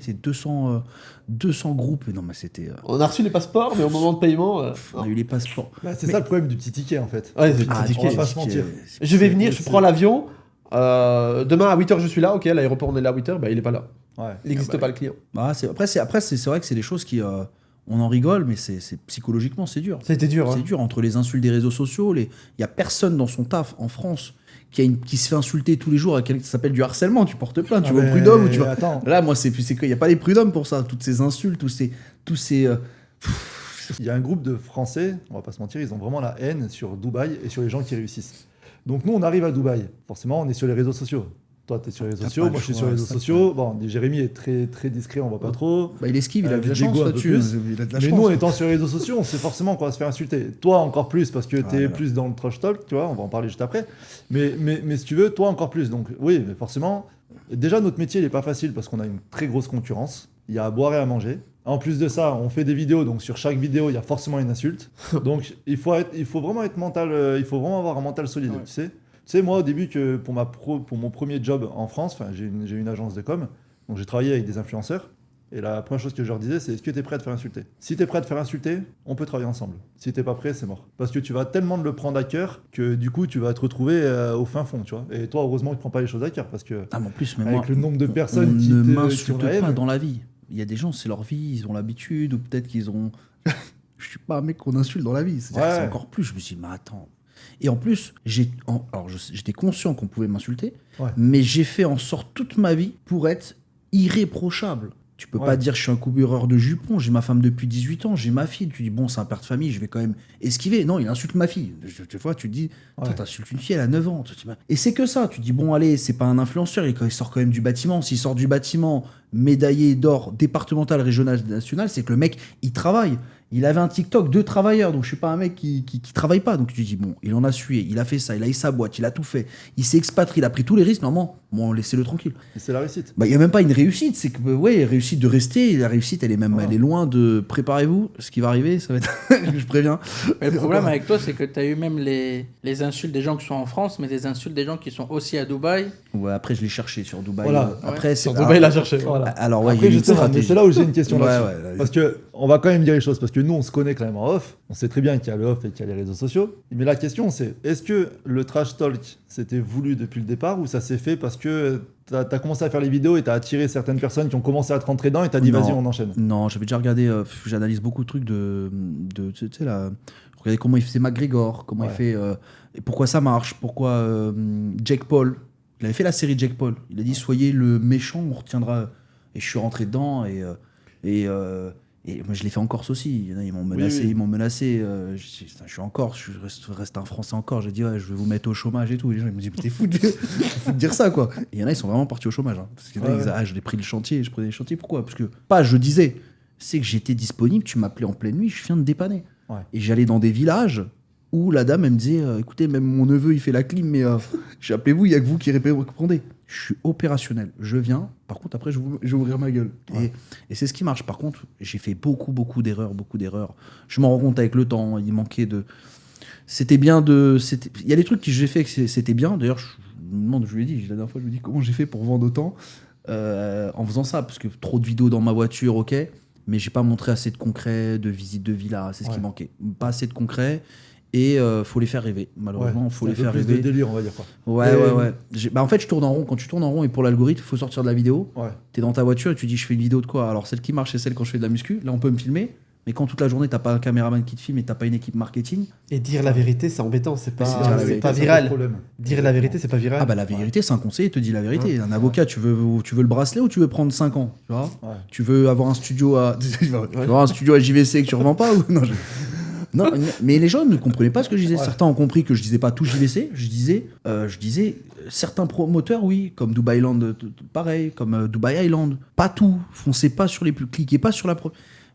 200 groupes. Et non, mais c'était... On a reçu les passeports, mais au moment de paiement. On a eu les passeports. Bah, c'est ça le problème du petit ticket en fait. Ouais, c'est Ah, petit on va ticket. pas se mentir. Je vais venir, je c'est- prends l'avion. Demain à 8h, je suis là. Ok, à l'aéroport, on est là à 8h. Bah, il est pas là. Ouais. Il n'existe pas le client. Après, c'est vrai que c'est des choses qui... on en rigole, mais c'est psychologiquement, c'est dur. Ça a été dur. C'est Hein. dur entre les insultes des réseaux sociaux. Il y a personne dans son taf en France qui se fait insulter tous les jours à quelqu'un qui s'appelle du harcèlement. Tu portes plainte, tu vas au prud'homme ou tu vas. Attends, Là, moi, c'est quoi? Il n'y a pas les prud'hommes pour ça. Toutes ces insultes, tous ces. il y a un groupe de Français, on va pas se mentir, ils ont vraiment la haine sur Dubaï et sur les gens qui réussissent. Donc nous, on arrive à Dubaï. Forcément, on est sur les réseaux sociaux. Toi, tu es sur les réseaux T'as sociaux, pas moi le je suis choix, sur les réseaux ça, sociaux. Bon, Jérémy est très, très discret, on voit pas trop. Bah, il esquive, il a de la Vidégo chance un peu là-dessus. plus. Il a de la Mais chance. nous, en étant sur les réseaux sociaux, on sait forcément qu'on va se faire insulter. Toi, encore plus, parce que tu es là là. plus dans le trash talk, tu vois, on va en parler juste après. Mais si tu veux, toi, encore plus. Donc, oui, mais forcément, déjà, notre métier, il n'est pas facile parce qu'on a une très grosse concurrence. Il y a à boire et à manger. En plus de ça, on fait des vidéos, donc sur chaque vidéo, il y a forcément une insulte. Donc, il faut vraiment être mental, il faut vraiment avoir un mental solide, Ouais. tu sais. Tu sais, moi, au début, que pour mon premier job en France, j'ai une agence de com, donc j'ai travaillé avec des influenceurs. Et la première chose que je leur disais, c'est: est-ce que tu es prêt à te faire insulter? Si tu es prêt à te faire insulter, on peut travailler ensemble. Si tu n'es pas prêt, c'est mort. Parce que tu vas tellement le prendre à cœur que du coup, tu vas te retrouver au fin fond, tu vois. Et toi, heureusement que tu prends pas les choses à cœur parce que Ah, mais en plus, mais avec moi, le nombre de on personnes qui ne ont m'insulte la haine. pas dans la vie. Il y a des gens, c'est leur vie, ils ont l'habitude, ou peut-être qu'ils ont. Je suis pas un mec qu'on insulte dans la vie. C'est-à-dire que Ouais. c'est encore plus. Je me suis dit, mais attends. Et en plus, j'étais conscient qu'on pouvait m'insulter, Ouais. mais j'ai fait en sorte toute ma vie pour être irréprochable. Tu peux Ouais. pas dire je suis un couvreur de jupons, j'ai ma femme depuis 18 ans, j'ai ma fille. Tu dis bon, c'est un père de famille, je vais quand même esquiver. Non, il insulte ma fille. Tu vois, tu te dis, Ouais. t'insultes une fille, elle a 9 ans. Et c'est que ça. Tu dis bon, allez, c'est pas un influenceur, il sort quand même du bâtiment. S'il sort du bâtiment médaillé d'or départemental, régional, national, c'est que le mec, il travaille. Il avait un TikTok de travailleurs, donc je suis pas un mec qui travaille pas. Donc tu dis, bon, il en a sué, il a fait ça, il a eu sa boîte, il a tout fait. Il s'est expatrié, il a pris tous les risques. Normalement, bon, laissez-le tranquille. Et c'est la réussite. Bah, il n'y a même pas une réussite. C'est que, ouais, réussite de rester. Et la réussite, elle est même Voilà. elle est loin de. Préparez-vous, ce qui va arriver, ça va être. Je préviens. Mais le problème avec toi, c'est que tu as eu même les insultes des gens qui sont en France, mais des insultes des gens qui sont aussi à Dubaï. Ouais, après, je l'ai cherché sur Dubaï. Voilà. Après, c'est. Sur Dubaï, il a cherché. Voilà. Alors, ouais, il y Après, a une justement, mais stratégie. c'est là où j'ai une question Ouais, là-dessus. ouais, Parce que on va quand même dire les choses, parce que nous, on se connaît quand même en off. On sait très bien qu'il y a le off et qu'il y a les réseaux sociaux. Mais la question, c'est: est-ce que le trash talk, c'était voulu depuis le départ, ou ça s'est fait parce que t'as commencé à faire les vidéos et t'as attiré certaines personnes qui ont commencé à te rentrer dedans et t'as dit Non. vas-y, on enchaîne? Non, j'avais déjà regardé, j'analyse beaucoup de trucs tu sais, là, regardez comment il faisait McGregor, comment il Ouais. fait, et pourquoi ça marche, pourquoi Jake Paul, il avait fait la série Jake Paul, il a dit soyez le méchant, on retiendra, et je suis rentré dedans, et moi je l'ai fait en Corse aussi, il y en a, ils m'ont menacé, oui. ils m'ont menacé, je suis en Corse, je reste un Français encore, j'ai dit ouais, je vais vous mettre au chômage et tout, et les gens ils me disent mais t'es fou de dire ça quoi, et il y en a ils sont vraiment partis au chômage, hein, parce que là, Ouais, ils disaient, ouais. ah je l'ai pris le chantier, je prenais le chantier, pourquoi? Parce que, pas je disais, c'est que j'étais disponible, tu m'appelais en pleine nuit, je viens de dépanner. Ouais. Et j'allais dans des villages où la dame, elle me disait, écoutez, même mon neveu, il fait la clim, mais appelez-vous, il n'y a que vous qui répondez. Je suis opérationnel, je viens, par contre, après, je vais ouvrir ma gueule. Ouais. Et c'est ce qui marche. Par contre, j'ai fait beaucoup d'erreurs. Je m'en rends compte avec le temps, il manquait de... C'était bien de... Il y a des trucs que j'ai fait que c'était bien. D'ailleurs, je me demande, je lui ai dit, la dernière fois, je lui ai dit comment j'ai fait pour vendre autant en faisant ça, parce que trop de vidéos dans ma voiture, ok, mais j'ai pas montré assez de concret, de visite de villa, c'est ce qui Ouais. manquait. Pas assez de concret, et faut les faire rêver. Malheureusement, faut C'est les un peu faire plus rêver. de délire, on va dire quoi. Ouais, Et- ouais. Bah, en fait, je tourne en rond. Quand tu tournes en rond, et pour l'algorithme, il faut sortir de la vidéo. Ouais. T'es dans ta voiture et tu dis, je fais une vidéo de quoi? Alors, celle qui marche, c'est celle quand je fais de la muscu. Là, on peut me filmer. Mais quand toute la journée, t'as pas un caméraman qui te filme et t'as pas une équipe marketing, Et dire la vérité, c'est embêtant. C'est c'est dire la pas, vérité, c'est pas Ça pose viral. problème. Dire la vérité, c'est pas viral. ah bah la vérité, c'est un conseiller, il te dit la vérité. Un avocat, tu veux le bracelet ou tu veux prendre 5 ans, tu vois? Ouais. Tu veux avoir un studio à tu veux avoir un studio à JVC que tu revends pas ou non, Non, mais les gens ne comprenaient pas ce que je disais. Ouais. Certains ont compris que je disais pas tout JVC. Je disais certains promoteurs, oui, comme Dubai Land, pareil, comme Dubai Island. Pas tout. Foncez pas sur les plus, cliquez pas sur la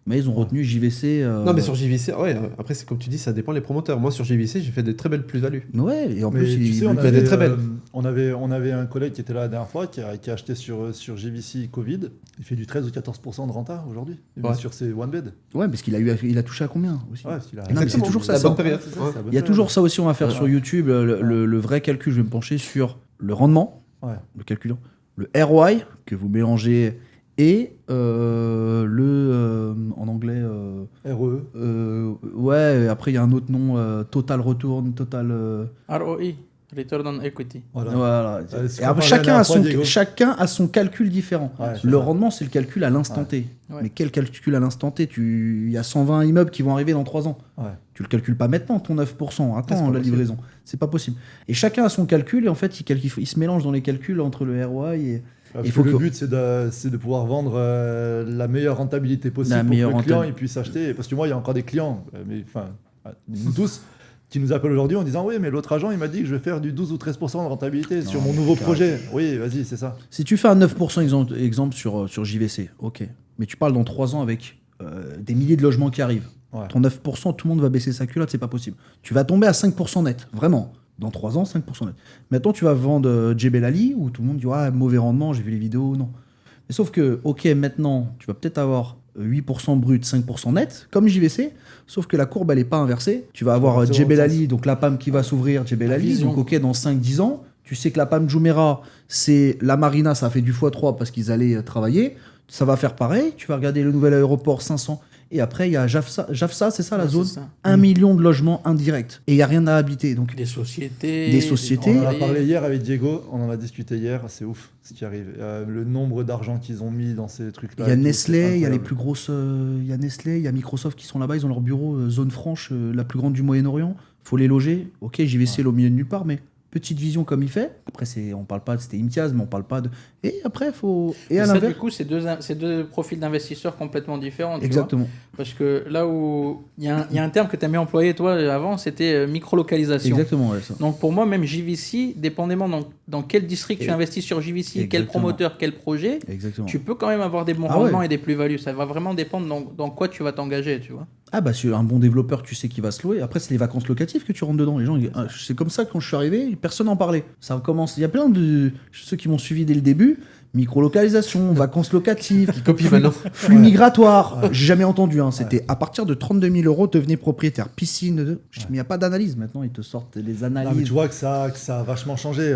mais ils ont retenu JVC. Non, mais sur JVC, ouais, après, c'est comme tu dis, ça dépend des promoteurs. Moi, sur JVC, j'ai fait des très belles plus-values. Ouais, et en Mais plus, tu sais, il y a des très belles. on avait un collègue qui était là la dernière fois, qui a acheté sur JVC Covid. Il fait du 13 ou 14% de renta aujourd'hui, Ouais. sur ses one bed. ouais, parce il a touché à combien aussi. Ouais, parce qu'il a- Non, mais c'est toujours ça, la ça. bonne période. C'est ça, Ouais. c'est la bonne Il y a période. toujours ça aussi, on va faire Ouais. sur YouTube, le vrai calcul. Je vais me pencher sur le rendement, Ouais. le calcul, le ROI que vous mélangez et en anglais, RE. ouais, après il y a un autre nom, total return, total. ROI, Return on Equity. Voilà. Voilà. c'est ce Et qu'on après, parlait la dernière fois, Diego. chacun a son calcul différent. Ouais, Le rendement, c'est le calcul à l'instant Ouais. T. Ouais. Mais quel calcul à l'instant T Il y a 120 immeubles qui vont arriver dans 3 ans. Ouais. Tu le calcules pas maintenant, ton 9%. C'est Attends, pas la possible. livraison. C'est pas possible. Et chacun a son calcul, et en fait, il se mélange dans les calculs entre le ROI et. Parce Il que faut le que- but, c'est de pouvoir vendre la meilleure rentabilité possible La pour meilleure que le client rentabilité. il puisse acheter. Parce que moi, il y a encore des clients, mais enfin, nous tous, qui nous appellent aujourd'hui en disant oui, mais l'autre agent, il m'a dit que je vais faire du 12 ou 13% de rentabilité sur mon nouveau projet. Oui, vas-y, c'est ça. Si tu fais un 9% exemple sur JVC, ok. Mais tu parles dans 3 ans avec des milliers de logements qui arrivent. Ouais. Ton 9%, tout le monde va baisser sa culotte, c'est pas possible. Tu vas tomber à 5% net, vraiment. Dans 3 ans, 5% net. Maintenant, tu vas vendre Jebel Ali, où tout le monde dit ah, mauvais rendement, j'ai vu les vidéos, non. Mais sauf que, ok, maintenant, tu vas peut-être avoir 8% brut, 5% net, comme JVC, sauf que la courbe, elle n'est pas inversée. Tu vas avoir partir dans Jebel le Ali, donc la PAM qui va s'ouvrir, Jebel La Ali, vision. donc ok, dans 5-10 ans, tu sais que la PAM Jumeirah, c'est la Marina, ça a fait du x3 parce qu'ils allaient travailler. Ça va faire pareil. Tu vas regarder le nouvel aéroport 500. Et après, il y a Jafsa, c'est ça la Ouais, zone c'est ça. 1 million de logements indirects. Et il n'y a rien à habiter. Donc, Des sociétés. Des sociétés. On en a employés. parlé hier avec Diego, on en a discuté hier, c'est ouf ce qui arrive. Le nombre d'argent qu'ils ont mis dans ces trucs-là. il y a et tout, Nestlé, c'est il y a les incroyable. plus grosses. Il y a Nestlé, il y a Microsoft qui sont là-bas. Ils ont leur bureau, zone franche, la plus grande du Moyen-Orient. Faut les loger. Ok, JVC, au milieu de nulle part, mais petite vision comme il fait. Après, on parle pas, c'était Imtiaz, mais on parle pas de. Et après, faut. Et Et à ça, l'inverse. du coup, c'est deux profils d'investisseurs complètement différents. tu vois. Exactement. Parce que là où il y a un terme que tu aimais employer, toi, avant, c'était micro-localisation. Exactement, ouais, ça. Donc pour moi, même JVC, dépendamment dans quel district tu Et- investis sur JVC, quel Exactement. promoteur, quel projet, Exactement. tu peux quand même avoir des bons Ah ouais. rendements et des plus-values. Ça va vraiment dépendre dans quoi tu vas t'engager, tu vois. Ah bah sur un bon développeur, tu sais qu'il va se louer. Après, c'est les vacances locatives que tu rentres dedans. Les gens, c'est comme ça que quand je suis arrivé, personne n'en parlait. Ça commence. Il y a plein de ceux qui m'ont suivi dès le début. Micro-localisation, vacances locatives, Copie maintenant. flux migratoire. J'ai jamais entendu. Hein. C'était à partir de 32 000 euros, devenez propriétaire. Piscine. Mais il n'y a pas d'analyse. Maintenant, ils te sortent les Non, mais analyses. tu vois que ça a vachement changé.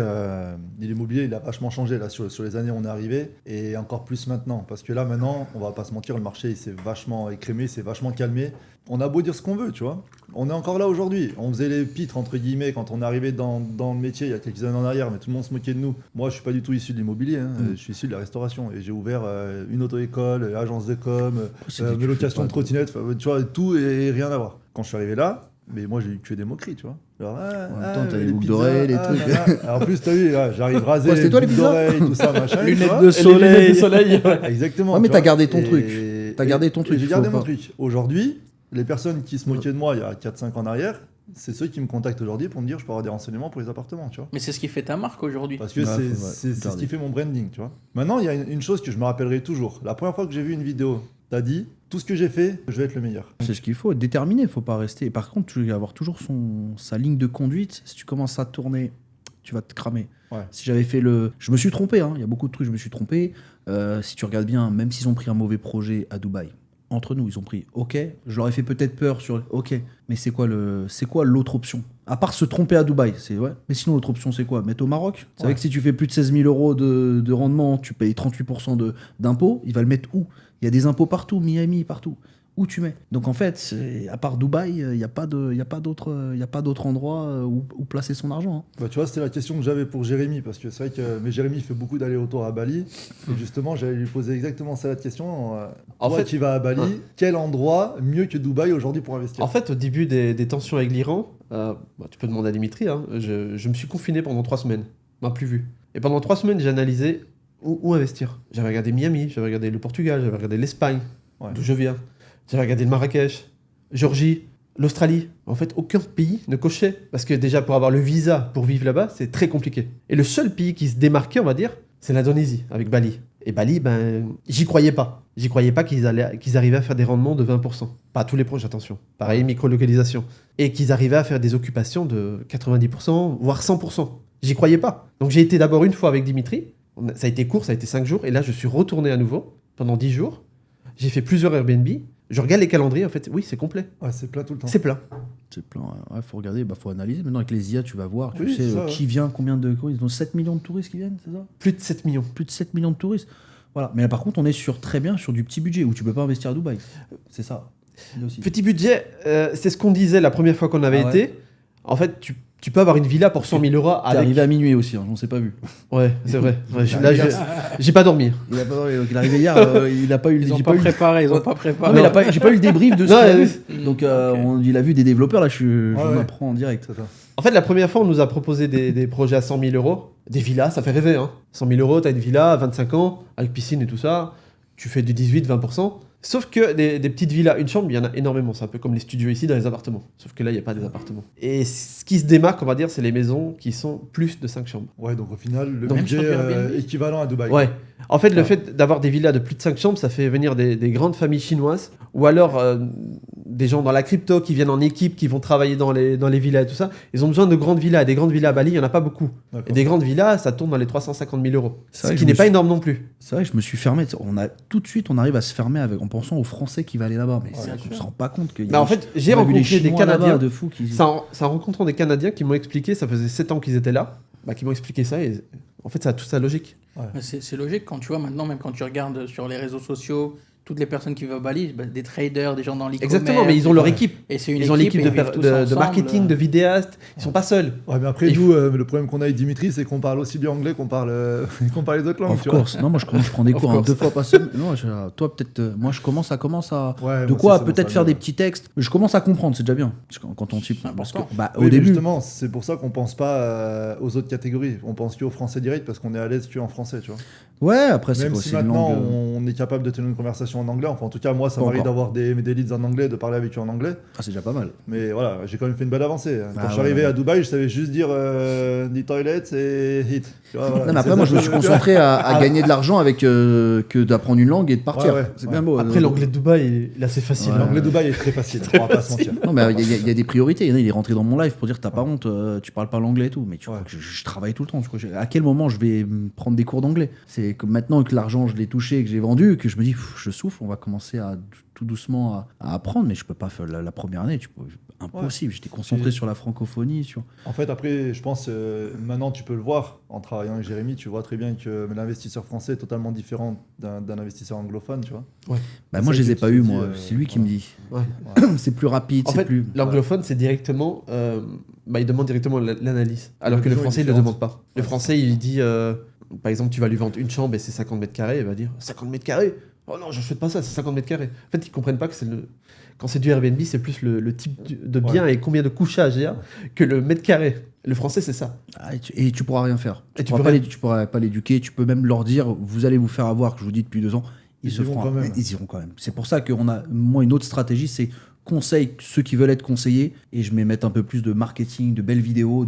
L'immobilier, il a vachement changé là, sur les années où on est arrivé. Et encore plus maintenant. Parce que là, maintenant, on va pas se mentir, le marché il s'est vachement écrémé, il s'est vachement calmé. On a beau dire ce qu'on veut, tu vois. On est encore là aujourd'hui. On faisait les pitres, entre guillemets, quand on est arrivé dans le métier il y a quelques années en arrière, mais tout le monde se moquait de nous. Moi, je suis pas du tout issu de l'immobilier. Hein. Je suis issu de la restauration. Et j'ai ouvert une auto-école, agence de com, c'est des mes locations de trucs, trottinettes, tu vois, tout et rien à voir. Quand je suis arrivé là, mais moi, j'ai eu que des moqueries, tu vois. Genre, En même temps, t'as les boucles pizzas, d'oreilles, les trucs. Alors, en plus, t'as vu, là, j'arrive rasé, Ouais, c'était toi, les boucles pizzas d'oreilles, tout ça, machin. tu Lunettes vois. de soleil. Exactement. Ouais, mais tu t'as vois. gardé ton Et- truc. T'as gardé ton truc, J'ai faut gardé mon pas. truc. Aujourd'hui, les personnes qui se moquaient de moi il y a 4-5 ans en arrière, c'est ceux qui me contactent aujourd'hui pour me dire je peux avoir des renseignements pour les appartements, tu vois. Mais c'est ce qui fait ta marque aujourd'hui. Parce que Ouais, c'est faut- c'est ce garder. qui fait mon branding, tu vois. Maintenant, il y a une chose que je me rappellerai toujours. La première fois que j'ai vu une vidéo, t'as dit tout ce que j'ai fait, je vais être le meilleur. C'est ce qu'il faut, être déterminé, il faut pas rester. Et par contre, tu dois avoir toujours sa ligne de conduite. Si tu commences à tourner, tu vas te cramer. Ouais. Si j'avais fait le... Je me suis trompé, hein. Il y a beaucoup de trucs, je me suis trompé. Si tu regardes bien, même s'ils ont pris un mauvais projet à Dubaï, entre nous, ils ont pris OK, je leur ai fait peut-être peur sur OK, mais c'est quoi l'autre option? À part se tromper à Dubaï, c'est ouais. Mais sinon, l'autre option, c'est quoi? Mettre au Maroc? C'est vrai Ouais. que si tu fais plus de 16 000 euros de rendement, tu payes 38% d'impôts. Il va le mettre où? Il y a des impôts partout, Miami, partout. Où tu mets? Donc en fait, à part Dubaï, il n'y a pas d'autre endroit où placer son argent. Hein. Bah, tu vois, c'était la question que j'avais pour Jérémy, parce que c'est vrai que mais Jérémy fait beaucoup d'allers-retours à Bali, et justement, j'allais lui poser exactement ça la question. En Toi fait- qui vas à Bali, quel endroit mieux que Dubaï aujourd'hui pour investir? En fait, au début des tensions avec l'Iran, tu peux demander à Dimitri, hein, je me suis confiné pendant 3 semaines. On m'a plus vu. Et pendant 3 semaines, j'ai analysé où investir. J'avais regardé Miami, j'avais regardé le Portugal, j'avais regardé l'Espagne, Ouais. d'où je viens. J'avais regardé le Marrakech, Géorgie. L'Australie, en fait, aucun pays ne cochait. Parce que déjà, pour avoir le visa pour vivre là-bas, c'est très compliqué. Et le seul pays qui se démarquait, on va dire, c'est l'Indonésie, avec Bali. Et Bali, j'y croyais pas. J'y croyais pas qu'ils arrivaient à faire des rendements de 20%. Pas à tous les projets, attention. Pareil, micro-localisation. Et qu'ils arrivaient à faire des occupations de 90%, voire 100%. J'y croyais pas. Donc j'ai été d'abord une fois avec Dimitri. Ça a été court, ça a été 5 jours. Et là, je suis retourné à nouveau pendant 10 jours. J'ai fait plusieurs Airbnb. Je regarde les calendriers, en fait, oui, c'est complet. Ouais, c'est plat tout le temps. C'est plein. C'est plein. Ouais, faut regarder, faut analyser. Maintenant, avec les IA, tu vas voir. Oui, Tu sais ça, qui vient, combien de. Ils ont 7 millions de touristes qui viennent, c'est ça? Plus de 7 millions. Plus de 7 millions de touristes. Voilà. Mais là, par contre, on est très bien sur du petit budget où tu peux pas investir à Dubaï. C'est ça. Aussi. Petit budget, c'est ce qu'on disait la première fois qu'on avait Ah ouais. été. En fait, tu peux avoir une villa pour 100 000 euros T'es avec... arrivé à minuit aussi, j'en sais pas vu. Ouais, c'est vrai. Ouais, là, j'ai pas dormi. Il est arrivé hier, il a pas eu le Ils ont j'ai pas eu le- préparé, ils ont pas Non, préparé. mais j'ai pas eu le débrief de ce Non, qu'il a ouais, vu. Donc Ok. il a vu des développeurs, là j'en ouais. apprends en direct. C'est ça. En fait, la première fois, on nous a proposé des projets à 100 000 euros. Des villas, ça fait rêver. Hein. 100 000 euros, t'as une villa à 25 ans, avec piscine et tout ça. Tu fais du 18-20%. Sauf que des petites villas, une chambre, il y en a énormément. C'est un peu comme les studios ici dans les appartements. Sauf que là, il n'y a pas des appartements. Et ce qui se démarque, on va dire, c'est les maisons qui sont plus de 5 chambres. Ouais, donc au final, le Même budget sur Airbnb équivalent à Dubaï. Ouais. En fait, le fait d'avoir des villas de plus de 5 chambres, ça fait venir des grandes familles chinoises. Ou alors des gens dans la crypto qui viennent en équipe, qui vont travailler dans les villas et tout ça. Ils ont besoin de grandes villas. Et des grandes villas à Bali, il n'y en a pas beaucoup. D'accord. Et des grandes villas, ça tourne dans les 350 000 euros. C'est Ce vrai que qui je n'est me pas suis- énorme non plus. C'est vrai que je me suis fermé. Tout de suite, on arrive à se fermer en pensant aux Français qui va aller là-bas. Mais bien on sûr. se rend pas compte qu'il y a Mais en fait, j'ai on a vu rencontré des Chinois là-bas Canadiens. de fous qui. C'est en rencontrant des Canadiens qui m'ont expliqué, ça faisait 7 ans qu'ils étaient là, qui m'ont expliqué ça. Et en fait, ça a toute sa logique. Mais c'est logique quand tu vois maintenant, même quand tu regardes sur les réseaux sociaux, toutes les personnes qui vont à Bali, des traders, des gens dans l'e-commerce. Exactement, mais ils ont leur équipe. Et c'est une Ils ont équipe, l'équipe et ils vivent tous de ensemble. marketing, de vidéastes. Ils sont pas seuls. Ouais, mais après, Il nous, le problème qu'on a avec Dimitri, c'est qu'on parle aussi bien anglais qu'on parle les autres langues. Of tu vois. course. Non, moi je prends des Of cours course. 2 fois par semaine. Non, toi peut-être. Moi je commence à. Ouais, De moi quoi aussi, ça peut-être me faire semble. des petits textes. Je commence à comprendre, c'est déjà bien. Parce que quand on type. C'est parce que, important. au Oui, mais début. justement, c'est pour ça qu'on pense pas aux autres catégories. On pense qu'au français direct parce qu'on est à l'aise qu'en français, tu vois. Ouais, après c'est Même quoi, si c'est une maintenant langue. on est capable de tenir une conversation en anglais. Enfin, en tout cas, moi, ça Pas m'arrive encore. d'avoir des leads en anglais, de parler avec eux en anglais. Ah, c'est déjà pas mal. Mais voilà, j'ai quand même fait une belle avancée. Quand Ah, je suis ouais, arrivé ouais. à Dubaï, je savais juste dire the toilets et hit. Tu vois, voilà. Non, mais après, C'est moi ça, je me suis concentré à gagner de l'argent avec que d'apprendre une langue et de partir. Ouais, ouais, C'est ouais. bien beau. Après, l'anglais de Dubaï, là, c'est facile. Ouais. L'anglais de Dubaï est très facile, on va pas se mentir. Non, mais il y a des priorités. Il est rentré dans mon live pour dire t'as pas honte, tu parles pas l'anglais et tout. Mais tu vois Ouais. que je travaille tout le temps. Tu vois, à quel moment je vais prendre des cours d'anglais? C'est comme maintenant que l'argent je l'ai touché, que j'ai vendu, que je me dis je souffle, on va commencer à tout doucement à apprendre. Mais je peux pas faire la première année. Impossible. J'étais concentré Et- sur la francophonie. En fait, après, je pense, maintenant tu peux le voir en travaillant avec Jérémy, tu vois très bien que l'investisseur français est totalement différent d'un investisseur anglophone, tu vois. Bah, C'est moi ça je les ai que pas tu eu te moi. dis, C'est lui qui me dit. Ouais. C'est plus rapide. En C'est fait, plus. l'anglophone, c'est directement. Il demande directement l'analyse. Alors La que le vision est français, il ne le différente. demande pas. Le Ouais, français, il dit. Par exemple, tu vas lui vendre une chambre et c'est 50 mètres carrés. Il va dire 50 mètres carrés. Oh non, je ne fais pas ça, c'est 50 mètres carrés. En fait, ils ne comprennent pas que quand c'est du Airbnb, c'est plus le type de bien et combien de couchage il y a que le mètre carré. Le français, c'est ça. Ah, et tu pourras rien faire. Et tu pourras peux pas rien. tu pourras pas l'éduquer. Tu peux même leur dire vous allez vous faire avoir, que je vous dis depuis 2 ans. Ils se iront feront. quand même. Ils iront quand même. C'est pour ça qu'on a, moi, une autre stratégie, c'est conseil ceux qui veulent être conseillés et je vais mettre un peu plus de marketing, de belles vidéos.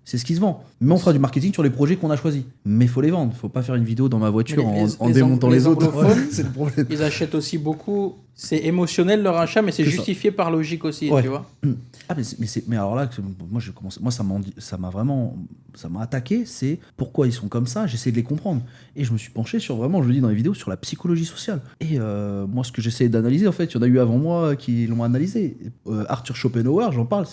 C'est ce qui se vend. Mais on fera du marketing sur les projets qu'on a choisis. Mais il faut les vendre. Faut pas faire une vidéo dans ma voiture Mais en démontant les autres. anglophones, C'est le problème. Ils achètent aussi beaucoup. C'est émotionnel leur achat, mais c'est C'est ça. justifié par logique aussi, Ouais. tu vois. Ah, mais alors là, moi ça m'a vraiment attaqué. C'est pourquoi ils sont comme ça. J'essaie de les comprendre et je me suis penché sur vraiment, je le dis dans les vidéos, sur la psychologie sociale. Et moi, ce que j'essaie d'analyser, en fait, il y en a eu avant moi qui l'ont analysé. Arthur Schopenhauer, j'en parle.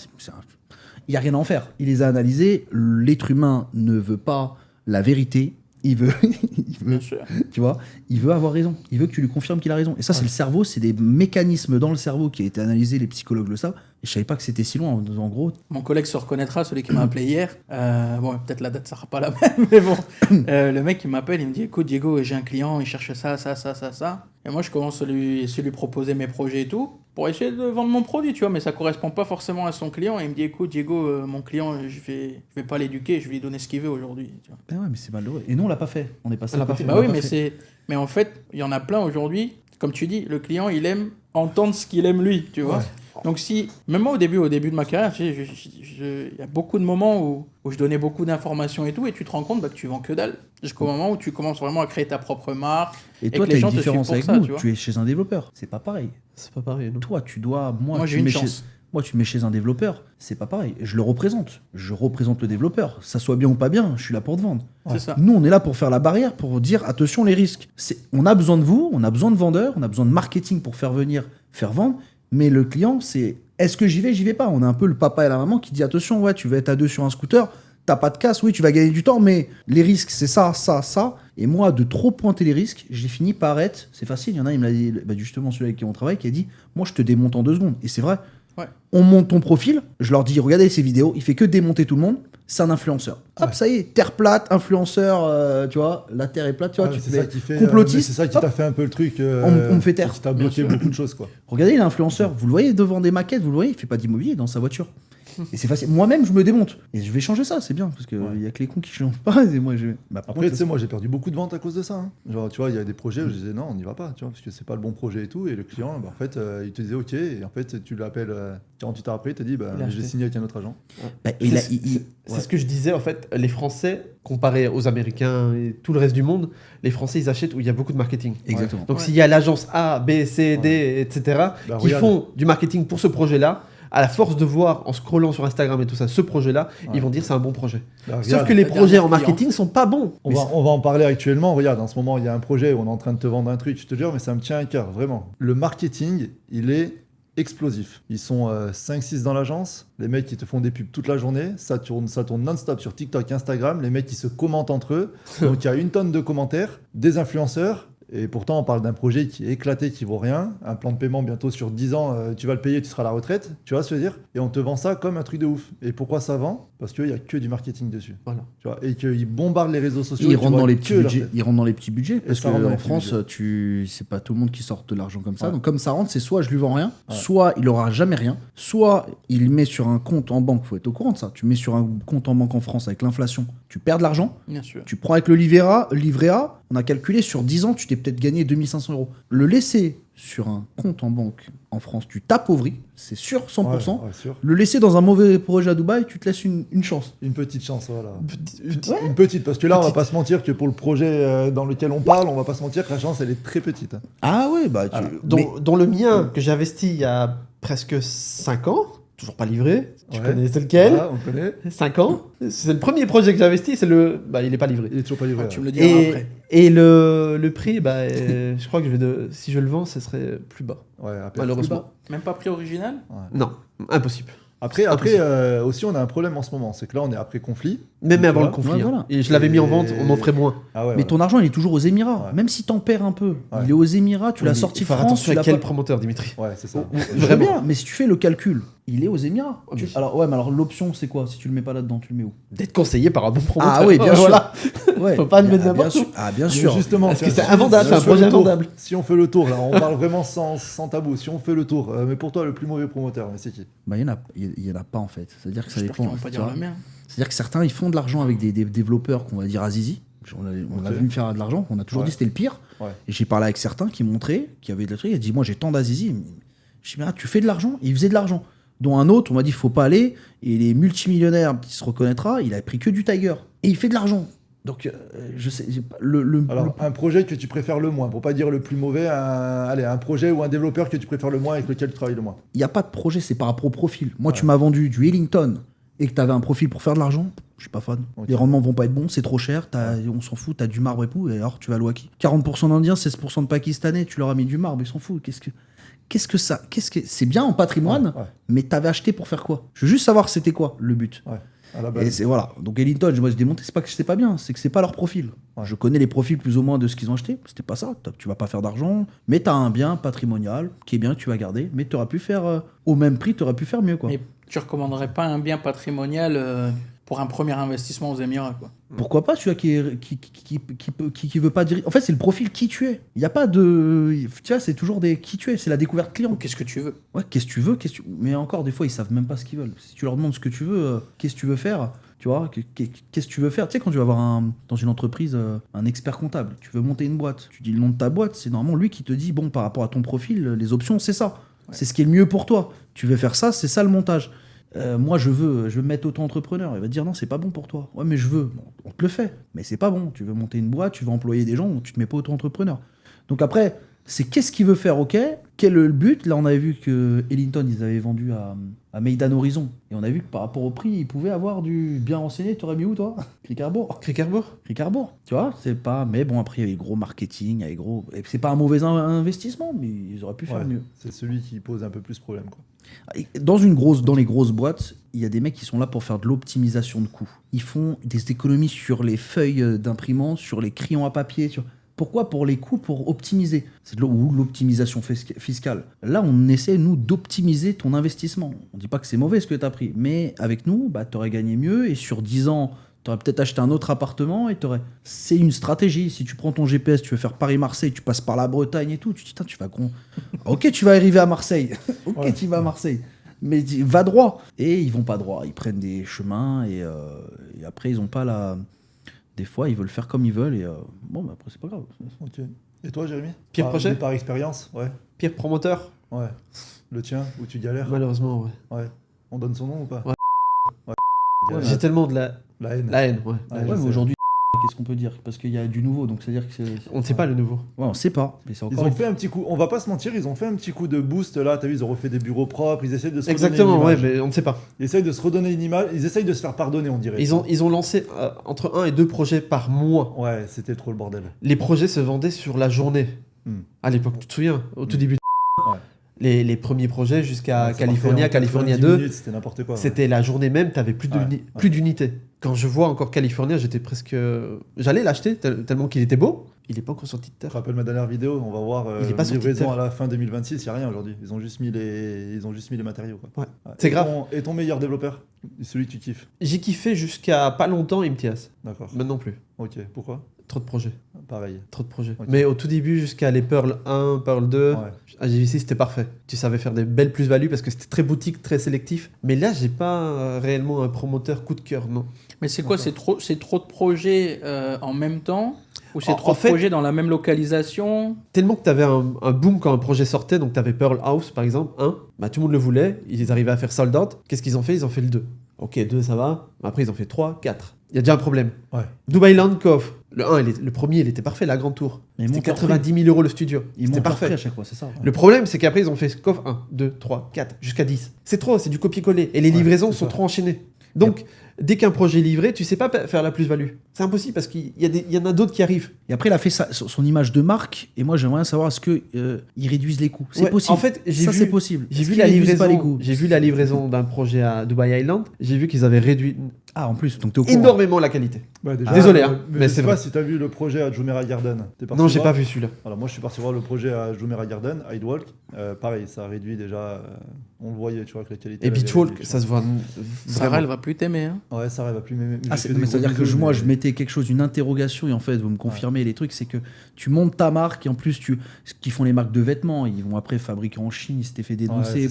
Il n'y a rien à en faire. Il les a analysés. L'être humain ne veut pas la vérité. Il veut, Bien sûr. tu vois, il veut avoir raison. Il veut que tu lui confirmes qu'il a raison. Et ça, c'est le cerveau. C'est des mécanismes dans le cerveau qui a été analysé. Les psychologues le savent. Et je savais pas que c'était si loin. En gros, Mon collègue se reconnaîtra, celui qui m'a appelé hier. Bon, peut-être la date sera pas la même, mais bon. Le mec, il m'appelle, il me dit écoute, Diego, j'ai un client, il cherche ça. Et moi, je commence à lui proposer mes projets et tout, pour essayer de vendre mon produit, tu vois, mais ça correspond pas forcément à son client. Et il me dit écoute, Diego, mon client, je vais pas l'éduquer, je vais lui donner ce qu'il veut aujourd'hui. Tu vois. ben ouais, mais c'est malheureux. Et nous, on l'a pas fait. On est passé. On l'a à côté. pas fait. Bah On oui, l'a mais pas fait. mais en fait, il y en a plein aujourd'hui. Comme tu dis, le client, il aime entendre ce qu'il aime lui, tu vois. Ouais. Donc si, même moi au début de ma carrière, il y a beaucoup de moments où je donnais beaucoup d'informations et tout, et tu te rends compte que tu vends que dalle. Jusqu'au moment où tu commences vraiment à créer ta propre marque. Et toi, que tu les as gens une te différence suivent avec pour ça, nous. tu vois. Tu es chez un développeur. C'est pas pareil. C'est pas pareil, non. Toi, tu dois. Moi, j'ai tu une mets chance. Moi, tu mets chez un développeur. C'est pas pareil. Je le représente. Je représente le développeur. Ça soit bien ou pas bien, je suis là pour te vendre. C'est ça. Nous, on est là pour faire la barrière, pour dire attention les risques. On a besoin de vous, on a besoin de vendeurs, on a besoin de marketing pour faire venir, faire vendre. Mais le client, c'est est-ce que j'y vais pas. On a un peu le papa et la maman qui dit attention, ouais, tu vas être à 2 sur un scooter, t'as pas de casse, oui, tu vas gagner du temps, mais les risques, c'est ça, ça, ça. Et moi, de trop pointer les risques, j'ai fini par être. C'est facile, il y en a, il me l'a dit, justement, celui avec qui on travaille, qui a dit moi, je te démonte en 2 secondes. Et c'est vrai. Ouais. On monte ton profil, je leur dis regardez ces vidéos, il fait que démonter tout le monde, c'est un influenceur. Hop, ça y est, terre plate, influenceur, tu vois, la terre est plate, tu vois, tu c'est fais ça qui fait, complotiste. c'est ça qui hop, t'a fait un peu le truc. on me fait taire. Qui t'a bloqué beaucoup de choses, quoi. Regardez, il est influenceur, vous le voyez devant des maquettes, vous le voyez, il fait pas d'immobilier dans sa voiture. Et c'est facile. Moi-même, je me démonte. Et je vais changer ça, c'est bien, parce qu'il y a que les cons qui changent pas. Et moi, Après, tu sais, moi, j'ai perdu beaucoup de ventes à cause de ça. Hein. Genre, tu vois, il y a des projets où je disais non, on n'y va pas, tu vois, parce que c'est pas le bon projet et tout. Et le client, en fait, il te disait ok, et en fait, tu l'appelles 48 heures après, il te dit j'ai signé avec un autre agent. C'est ce que je disais, en fait, les Français, comparés aux Américains et tout le reste du monde, les Français, ils achètent où il y a beaucoup de marketing. Exactement. Donc, s'il y a l'agence A, B, C, D, etc., qui font du marketing pour ce projet-là, à la force de voir en scrollant sur Instagram et tout ça, ce projet-là, ils vont dire c'est un bon projet. Sauf que les projets en marketing sont pas bons. On va en parler actuellement. Regarde, en ce moment, il y a un projet où on est en train de te vendre un truc, je te jure, mais ça me tient à cœur, vraiment. Le marketing, il est explosif. Ils sont 5-6 dans l'agence. Les mecs, qui te font des pubs toute la journée. Ça tourne non-stop sur TikTok, Instagram. Les mecs, qui se commentent entre eux. Donc, il y a une tonne de commentaires, des influenceurs. Et pourtant, on parle d'un projet qui est éclaté, qui vaut rien. Un plan de paiement bientôt sur 10 ans, tu vas le payer, tu seras à la retraite. Tu vois ce que je veux dire? Et on te vend ça comme un truc de ouf. Et pourquoi ça vend? Parce qu'il n'y a que du marketing dessus. Voilà. Tu vois, et qu'ils bombardent les réseaux sociaux. Ils rentrent dans les petits budgets. Ils rentrent dans les petits budgets. Parce ça rentre dans qu'en les petits France, budgets. c'est pas tout le monde qui sort de l'argent comme ça. Ouais. Donc, comme ça rentre, c'est soit je lui vends rien, Ouais. soit il aura jamais rien, soit il met sur un compte en banque. Faut être au courant de ça. Tu mets sur un compte en banque en France avec l'inflation, tu perds de l'argent. Bien sûr. Tu prends avec le livret A, on a calculé sur 10 ans, tu t'es peut-être gagné 2500 €. Le laisser sur un compte en banque en France, tu t'appauvris, c'est sûr, 100%. Ouais, sûr. Le laisser dans un mauvais projet à Dubaï, tu te laisses une chance. Une petite chance, voilà. Ouais. Une petite, parce que là, on va pas se mentir que pour le projet dans lequel on parle, on va pas se mentir que la chance, elle est très petite. Ah ouais, bah tu... Voilà. Dont le mien, que j'ai investi il y a presque 5 ans, toujours pas livré. Tu Ouais. connais c'est lequel? Voilà, on connaît. 5 ans. C'est le premier projet que j'ai investi, il est pas livré. Il est toujours pas livré. Tu me le diras après. Et le prix, je crois que si je le vends, ce serait plus bas. Ouais, après, Malheureusement. Même pas prix original? Non, impossible. Après aussi, on a un problème en ce moment. C'est que là, on est après conflit. Même Donc, avant voilà. le conflit. Ouais, hein. voilà. Et je l'avais mis en vente, on m'offrait moins. Ah ouais, Mais ton argent, il est toujours aux Émirats. Ouais. Même si t'en perds un peu, Ouais. il est aux Émirats, tu l'as Mais sorti il faut faire France, attention tu à l'as quel pas... promoteur, Dimitri. Ouais, c'est ça. Je veux Vraiment. bien, mais si tu fais le calcul, il est aux Émirats. Oui. Alors l'option, c'est quoi? Si tu le mets pas là-dedans, tu le mets où? D'être conseillé par un bon promoteur. Ah oui, bien sûr. Voilà. Ouais. Faut pas le mettre bien n'importe sûr. où. Ah bien Mais sûr. justement, Parce que tiens, c'est invendable, si c'est un on fait projet le tour, invendable. Si on fait le tour, là, on parle vraiment sans tabou. Si on fait le tour, mais pour toi, le plus mauvais promoteur, mais c'est qui? Bah, il y en a pas en fait. C'est-à-dire que ça J'espère qu'ils dépend. vont pas tu dire vois. la merde. C'est-à-dire que certains, ils font de l'argent avec des développeurs qu'on va dire à Zizi. On a Ok. vu me faire de l'argent. On a toujours Ouais. dit que c'était le pire. Ouais. Et j'ai parlé avec certains qui montraient, qui avaient de la truc. Il a dit moi j'ai tant d'Azizi. Je dis mais tu fais de l'argent. Et il faisait de l'argent. Dont un autre, on m'a dit faut pas aller. Et il est multimillionnaire, il se reconnaîtra. Il a pris que du Tiger. Et il fait de l'argent. Donc je sais. j'ai pas- Alors, un projet que tu préfères le moins, pour pas dire le plus mauvais, un projet ou un développeur que tu préfères le moins avec lequel tu travailles le moins. il n'y a pas de projet, c'est par rapport au profil. Moi, Ouais. tu m'as vendu du Ellington et que tu avais un profil pour faire de l'argent, je suis pas fan. Ok. Les rendements vont pas être bons, c'est trop cher, on s'en fout, t'as du marbre et tout, et alors tu vas à Louaki. 40% d'Indiens, 16% de Pakistanais, tu leur as mis du marbre, ils s'en foutent. C'est bien en patrimoine, Ouais, mais t'avais acheté pour faire quoi? Je veux juste savoir c'était quoi le but. ouais, à la Et base. voilà. Donc Ellington, moi je démontais, c'est pas que c'est pas bien, c'est que c'est pas leur profil. Ouais. Je connais les profils plus ou moins de ce qu'ils ont acheté, c'était pas ça. Tu vas pas faire d'argent, mais t'as un bien patrimonial qui est bien, que tu vas garder, mais t'aurais pu faire au même prix, t'aurais pu faire mieux quoi. Mais tu recommanderais pas un bien patrimonial pour un premier investissement aux Émirats, quoi. Pourquoi pas celui qui veut pas dire. En fait, c'est le profil qui tu es. Il y a pas de. Tu vois, c'est toujours des qui tu es, c'est la découverte client. Qu'est-ce que tu veux? Ouais, qu'est-ce que tu veux, mais encore des fois ils savent même pas ce qu'ils veulent. Si tu leur demandes ce que tu veux, qu'est-ce que tu veux faire, tu vois, qu'est-ce que tu veux faire. Tu sais, quand tu vas avoir dans une entreprise un expert comptable, tu veux monter une boîte, tu dis le nom de ta boîte, c'est normalement lui qui te dit bon par rapport à ton profil, les options c'est ça. C'est ce qui est le mieux pour toi. Tu veux faire ça, c'est ça le montage. Moi, je veux me mettre auto-entrepreneur. Il va te dire non, c'est pas bon pour toi. Ouais, mais je veux. Bon, on te le fait, mais c'est pas bon. Tu veux monter une boîte, tu veux employer des gens, tu te mets pas auto-entrepreneur. Donc après, c'est qu'est-ce qu'il veut faire, ok? Quel est le but? Là, on avait vu que Ellington, ils avaient vendu à Maidan Horizon. Et on a vu que par rapport au prix, ils pouvaient avoir du bien renseigné. Tu aurais mis où, toi? Cricarbourg. Cricarbourg. Tu vois, c'est pas. Mais bon, après, il y avait gros marketing, il y avait gros. Et c'est pas un mauvais investissement, mais ils auraient pu faire mieux. C'est celui qui pose un peu plus problème, quoi. Dans les grosses boîtes, il y a des mecs qui sont là pour faire de l'optimisation de coûts. Ils font des économies sur les feuilles d'imprimante, sur les crayons à papier. Pourquoi? Pour les coûts, pour optimiser. C'est l'optimisation fiscale. Là, on essaie, nous, d'optimiser ton investissement. On ne dit pas que c'est mauvais ce que tu as pris, mais avec nous, tu aurais gagné mieux et sur 10 ans, tu aurais peut-être acheté un autre appartement et c'est une stratégie. Si tu prends ton GPS, tu veux faire Paris-Marseille, tu passes par la Bretagne et tout, tu te dis, tu vas ok, tu vas arriver à Marseille. Ok, tu vas à Marseille. Mais va droit. Et ils vont pas droit. Ils prennent des chemins et après, ils ont pas la... Des fois, ils veulent faire comme ils veulent et après, c'est pas grave. Ok. Et toi, Jérémy? Pire projet? Par expérience, ouais. Pire promoteur? Ouais. Le tien, où tu galères? Malheureusement, ouais. Ouais. On donne son nom ou pas? Ouais. Ouais. J'ai tellement de la haine. La haine, ouais. Ouais, mais aujourd'hui, qu'est-ce qu'on peut dire? Parce qu'il y a du nouveau, donc c'est-à-dire que c'est... On ne sait pas le nouveau. Ouais, on sait pas. Mais c'est Ils ont fait un petit coup, on va pas se mentir, ils ont fait un petit coup de boost là, t'as vu, ils ont refait des bureaux propres, ils essayent de se Exactement, redonner ouais, une image. mais on ne sait pas. Ils essayent de se redonner une image, ils essayent de se faire pardonner, on dirait. Ils ont lancé entre 1 et 2 projets par mois. Ouais, c'était trop le bordel. Les projets se vendaient sur la journée. À l'époque, tu te souviens, au tout début Ouais. les premiers projets jusqu'à Ouais, California 90 2, minutes, c'était n'importe quoi. c'était la journée même, t'avais plus d'unités. Quand je vois encore California, j'étais presque... J'allais l'acheter tellement qu'il était beau. Il n'est pas encore sorti de Je terre. te rappelle ma dernière vidéo, on va voir Il est pas sorti de livraison terre. à la fin 2026, il n'y a rien aujourd'hui. Ils ont juste mis les matériaux. Quoi. Ouais. C'est grave. Et ton meilleur développeur? Celui que tu kiffes? J'ai kiffé jusqu'à pas longtemps Imtiaz. D'accord. Maintenant plus. Ok, pourquoi? Trop de projets. Pareil. Trop de projets. Ok. Mais au tout début, jusqu'à les Pearl 1, Pearl 2, Ouais. à JVC, c'était parfait. Tu savais faire des belles plus-values parce que c'était très boutique, très sélectif. Mais là, j'ai pas réellement un promoteur coup de cœur, non. Mais c'est quoi? C'est trop de projets en même temps? Ou c'est En trop de fait- projets dans la même localisation? Tellement que tu avais un boom quand un projet sortait, donc tu avais Pearl House par exemple, 1, bah, tout le monde le voulait, ils arrivaient à faire sold out. Qu'est-ce qu'ils ont fait? Ils ont fait le 2. Ok, 2 ça va, après ils ont fait 3, 4. Il y a déjà un problème. Ouais. Dubai Land Cove, le premier il était parfait, la grande tour. Mais ils C'était montent leur 90 000 € le studio. Ils C'était montent leur parfait. prix à chaque fois, c'est ça. Le problème, c'est qu'après, ils ont fait Cove 1, 2, 3, 4, jusqu'à 10. C'est trop, c'est du copier-coller. Et les livraisons c'est sont ça. trop enchaînées. Donc, dès qu'un projet est livré, tu sais pas faire la plus-value. C'est impossible parce qu'il y en a d'autres qui arrivent. Et après, il a fait son image de marque. Et moi, j'aimerais savoir est-ce que ils réduisent les coûts. C'est Ouais, possible. en fait, ça, c'est possible. J'ai Est-ce vu qu'ils la réduisent pas les livraison. coûts. J'ai vu la livraison d'un projet à Dubai Island. J'ai vu qu'ils avaient réduit Ah, en plus, donc t'es au courant. énormément la qualité. Ouais, déjà, Désolé, hein, mais mais je c'est sais pas vrai. si t'as vu le projet à Jumeirah Garden. T'es parti Non, j'ai voir pas vu celui-là. Alors moi je suis parti voir le projet à Jumeirah Garden, Idewalk. Pareil, ça réduit déjà. On le voyait, tu vois, que la qualité. Et elle avait Beachwalk, réduit, ça se voit Sarah, elle vraiment. va plus t'aimer. Hein. Ouais, ça arrive à plus. Mais Ah, mais c'est-à-dire que moi, je mettais quelque chose, une interrogation, et en fait, vous me confirmez les trucs, c'est que tu montes ta marque, et en plus, ce qu'ils font les marques de vêtements, ils vont après fabriquer en Chine, ils s'étaient fait dénoncer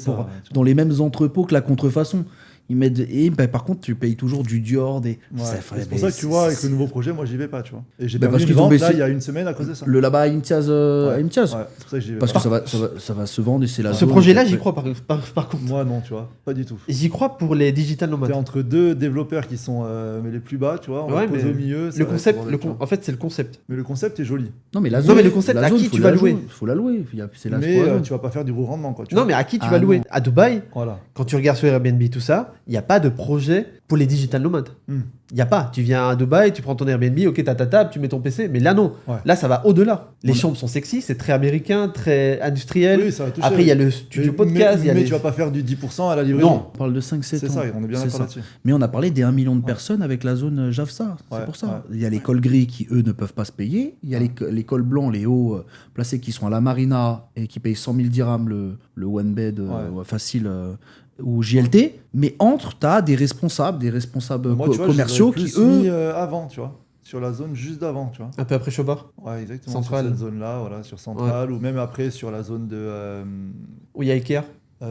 dans les mêmes entrepôts que la contrefaçon. Ils mettent, et par contre, tu payes toujours du Dior, des. Ouais. Ça, C'est pour ça que tu vois, avec le nouveau projet, moi j'y vais pas, tu vois. Et j'ai Bah, perdu parce une qu'ils ont vente baissé là il y a une semaine à cause de ça. Le là-bas à Imtiaz. Ouais. à Imtiaz. Ouais, c'est pour ça que j'y vais Parce pas. que ça va se vendre et c'est la Ce zone. projet-là, j'y crois par contre. Moi non, tu vois, pas du tout. J'y crois pour les digital T'es nomades. entre deux développeurs qui sont mais les plus bas, tu vois, on va Ouais, poser mais au milieu. ça Le va être concept, bordel, tu vois. en fait, c'est le concept. Mais le concept est joli. Non, mais la Non, zone. mais le concept, la à zone, qui faut tu la vas louer Faut la louer. C'est la Mais zone. tu vas pas faire du gros rendement, quoi. Tu Non, vois. mais à qui tu Ah vas louer? non. À Dubaï, Voilà. quand tu regardes sur Airbnb, tout ça, il n'y a pas de projet pour les digital nomades. Il n'y a pas. Tu viens à Dubaï, tu prends ton Airbnb, ok, t'as ta table, tu mets ton PC. Mais là, non. Ouais. Là, ça va au-delà. Les Ouais. chambres sont sexy, c'est très américain, très industriel. Oui, ça va toucher. Après, il y a le studio podcast. il y a mais les- tu vas pas faire du 10% à la livraison. Non. On parle de 5-7 ans. C'est ça, on est bien C'est d'accord ça. là-dessus. Mais on a parlé des 1 million de personnes avec la zone Javsa. C'est Ouais, pour ça. ouais. Il y a les cols gris qui, eux, ne peuvent pas se payer. Il y a les cols blancs, les hauts placés qui sont à la Marina et qui payent 100 000 dirhams le one bed facile ou JLT. Mais entre, tu as des responsables Moi, tu vois, commerciaux je les qui, aurais plus mis, eux. avant, tu vois. Sur la zone juste d'avant, tu vois. Un peu après Chobar, Ouais, exactement. Centrale. Sur cette zone-là, voilà, sur Centrale, ou même après sur la zone de. où il y a Ikea.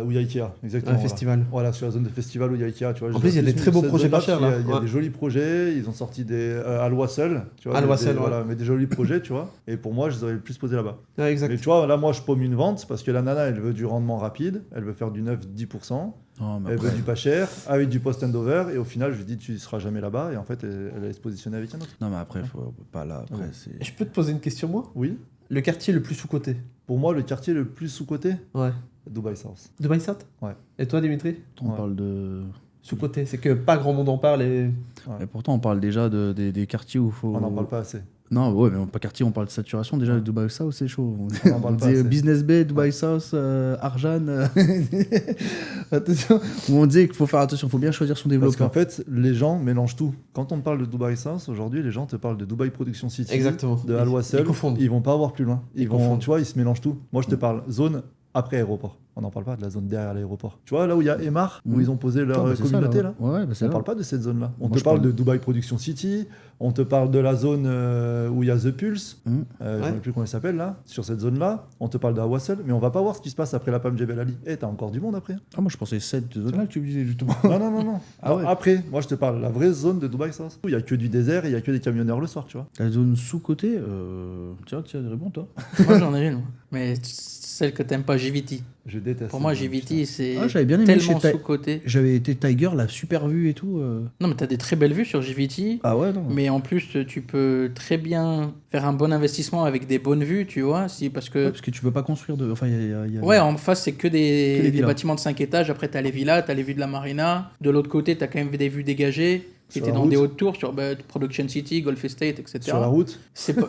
Où il y a Ikea, exactement. Un voilà. festival. Voilà, sur la zone de festival où il y a Ikea, tu vois. En plus, il y a des très beaux projets pas chers, là. Il y a Ouais. des jolis projets, ils ont sorti des à Loissel, tu vois. À mais Loissel, des- ouais. Voilà, mais des jolis projets, tu vois. Et pour moi, je les aurais le plus posés là-bas. Ouais, exact. Mais tu vois, là, moi, je paume une vente parce que la nana, elle veut du rendement rapide, elle veut faire du 9-10%, Non, mais elle après, veut du pas cher, avec du post-handover, et au final, je lui dis, tu ne seras jamais là-bas, et en fait, elle allait se positionner avec un autre. non, mais après, faut pas là. Après, Ouais. c'est. Et je peux te poser une question, moi? Oui. Le quartier le plus sous-coté? Pour moi, le quartier le plus sous-coté, Ouais. Dubai South. Dubai South? Ouais. Et toi, Dimitri? On Ouais. parle de. Sous-coté, c'est que pas grand monde en parle et... Et pourtant, on parle déjà des quartiers où il faut. On n'en parle pas assez. Non, ouais, mais pas quartier, on parle de saturation. Déjà, le Dubai South, c'est chaud. On en parle On pas dit assez. Business Bay, Dubai South, Arjan. Attention. Où on dit qu'il faut faire attention, il faut bien choisir son Parce développeur. qu'en fait, les gens mélangent tout. Quand on te parle de Dubai South, aujourd'hui, les gens te parlent de Dubai Production City, Exactement. de Al Wasl. Ils confondent. Ils vont pas voir plus loin. Ils vont, confondent. tu vois, ils se mélangent tout. Moi, je te parle zone après aéroport. On n'en parle pas de la zone derrière l'aéroport. Tu vois, là où il y a Emar, où Mhm. ils ont posé leur Ah, bah, c'est ça, communauté, là. là. Ouais, bah, c'est On là. parle pas de cette zone-là. On Moi, te je parle parle- de Dubai Production City, on te parle de la zone où il y a The Pulse, Mhm. je ne Ouais. sais plus comment il s'appelle là, sur cette zone-là. On te parle de Wasl, mais on va pas voir ce qui se passe après la Pam Jebel Ali. Eh, t'as encore du monde après. Ah, moi, je pensais cette zone-là que tu me disais, justement. Non, non, non, non. Ah ouais. Après, moi je te parle, la vraie zone de Dubai South. Il y a que du désert et il y a que des camionneurs le soir, tu vois. La zone sous-côté, tiens, réponds, toi. Moi, j'en ai une. moi. Mais celle que t'aimes pas, JVT. Je déteste. Pour moi, cette zone, JVT, c'est Ah, j'avais bien aimé tellement chez sous-côté. J'avais été Tiger, la super vue et tout. Non, mais t'as des très belles vues sur JVT. Ah ouais, non. Mais en plus, tu peux très bien faire un bon investissement avec des bonnes vues, tu vois. Parce Ouais, que parce que tu peux pas construire de. Enfin, il y a- ouais, en face, c'est que Que les des villas. bâtiments de 5 étages. Après, t'as les villas, t'as les vues de la marina. De l'autre côté, t'as quand même des vues dégagées. Qui Sur étaient la dans route. des hautes tours, sur Production City, Golf Estate, etc. Sur la route.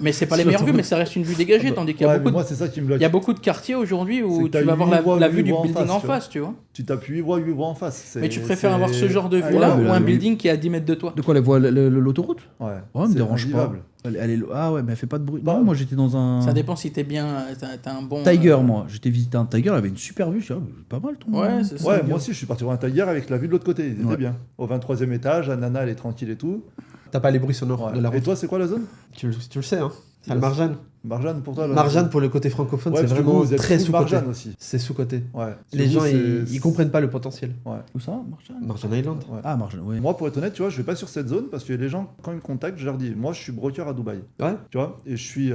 Mais c'est pas les Sur meilleures la vues, route. mais ça reste une vue dégagée. Ah bah, Tandis qu'il y a ouais, beaucoup mais de moi, c'est ça qui me bloque. il y a beaucoup de quartiers aujourd'hui C'est où que t'as tu vas avoir la 8 voies vue du en building face, en tu vois. face, tu vois. Tu t'appuies 8 voies en face. Mais tu préfères avoir ce genre de Ah, vue-là ouais, ou mais un là, building qui est à 10 mètres de toi. De quoi, l'autoroute? Ouais, Ouais, me c'est dérange pas. invivable. Elle est... Ah ouais, mais elle fait pas de bruit. Bah, Non, moi j'étais dans un. Ça dépend si t'es bien, t'as un bon... Tiger, moi. J'étais visité un Tiger, il avait une super vue. Je suis dit, ah, pas mal ton. Ouais, c'est ça. Ouais, moi aussi, je suis parti voir un Tiger avec la vue de l'autre côté. Ils étaient Ouais. bien. Au 23e étage, la nana, elle est tranquille et tout. T'as pas les bruits sonores Ouais. de la Et route. toi, c'est quoi la zone Tu le sais, hein. C'est Yes. le Marjane. Marjane pour toi là Marjane, pour le côté francophone, Ouais, c'est parce que vraiment vous êtes très full sous-coté. Marjane aussi. C'est sous-coté. Ouais. Les Sur gens, vous, ils comprennent pas le potentiel. Ouais. Où ça, Marjane? Marjane Island. Ouais. Ah, Marjane, ouais. Moi, pour être honnête, tu vois, je vais pas sur cette zone parce que les gens, quand ils me contactent, je leur dis, moi, je suis broker à Dubaï. Ouais. Tu vois, et je suis,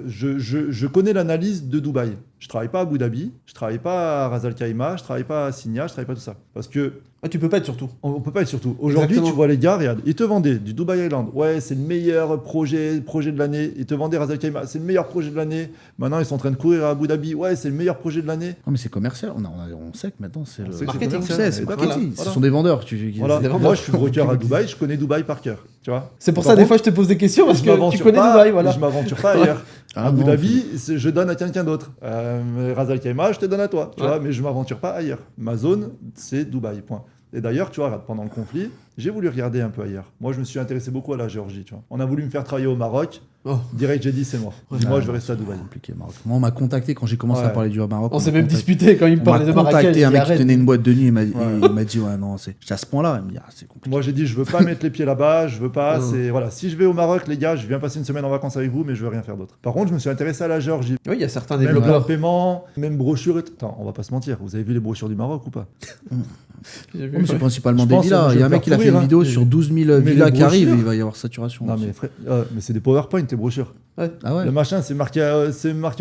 je connais l'analyse de Dubaï. Je travaille pas à Abu Dhabi, je travaille pas à Ras Al Khaimah, je travaille pas à Signa, je travaille pas tout ça. Parce que Ah, tu peux pas être surtout. on peut pas être surtout. Aujourd'hui, Exactement. tu vois les gars, regarde, ils te vendaient du Dubai Island. Ouais, c'est le meilleur projet de l'année. Ils te vendaient Ras Al Khaimah, c'est le meilleur projet de l'année. Maintenant, ils sont en train de courir à Abu Dhabi. Ouais, c'est le meilleur projet de l'année. Non, mais c'est commercial. On sait que maintenant c'est On le sait que c'est marketing, commercial. On sait, c'est Et marketing. voilà, Ce voilà. sont des vendeurs. Voilà. C'est des vendeurs. Moi, je suis broker à Dubaï, je connais Dubaï par cœur. Tu vois. C'est pour Par ça, des contre, fois, je te pose des questions parce je que tu m'aventure connais pas- Dubaï, voilà. Je m'aventure pas ailleurs. Ah Abu non, Dhabi, je donne à quelqu'un d'autre. Ras Al Khaimah, je te donne à toi. Tu Ouais. vois, mais je m'aventure pas ailleurs. Ma zone, c'est Dubaï. Point. Et d'ailleurs, tu vois, regarde, pendant le conflit, j'ai voulu regarder un peu ailleurs. Moi, je me suis intéressé beaucoup à la Géorgie. Tu vois. On a voulu me faire travailler au Maroc. Oh. Direct, j'ai dit, c'est mort. Ouais. J'ai dit, moi, Ah, je vais non, rester à c'est Dubaï. compliqué, Maroc. Moi, on m'a contacté quand j'ai commencé à Ouais. parler du Maroc. On s'est même contacté. disputé quand il me On parlait m'a de Marrakech. contacté un il mec qui arrête. tenait une boîte de nuit. Il Ouais. m'a dit, ouais, non, c'est à ce point-là. Il me dit, ah, c'est compliqué. Moi, j'ai dit, je veux pas mettre les pieds là-bas. Je veux pas. Mm. C'est voilà. Si je vais au Maroc, les gars, je viens passer une semaine en vacances avec vous, mais je veux rien faire d'autre. Par contre, je me suis intéressé à la Géorgie. Oui, il y a certains Même plan développeurs. de paiement, même brochure. Attends, on va pas se mentir. Vous avez vu les brochures du Maroc ou pas? J'ai vu, Ouais, mais c'est ouais. principalement Je des pense villas. que je Il y a un vais mec qui a fait courir, une hein. vidéo Mais- sur 12 000 mais villas les qui arrivent. brochures- Il va y avoir saturation. Non, aussi. mais c'est des PowerPoint, les brochures. Ah ouais. Le machin, c'est marqué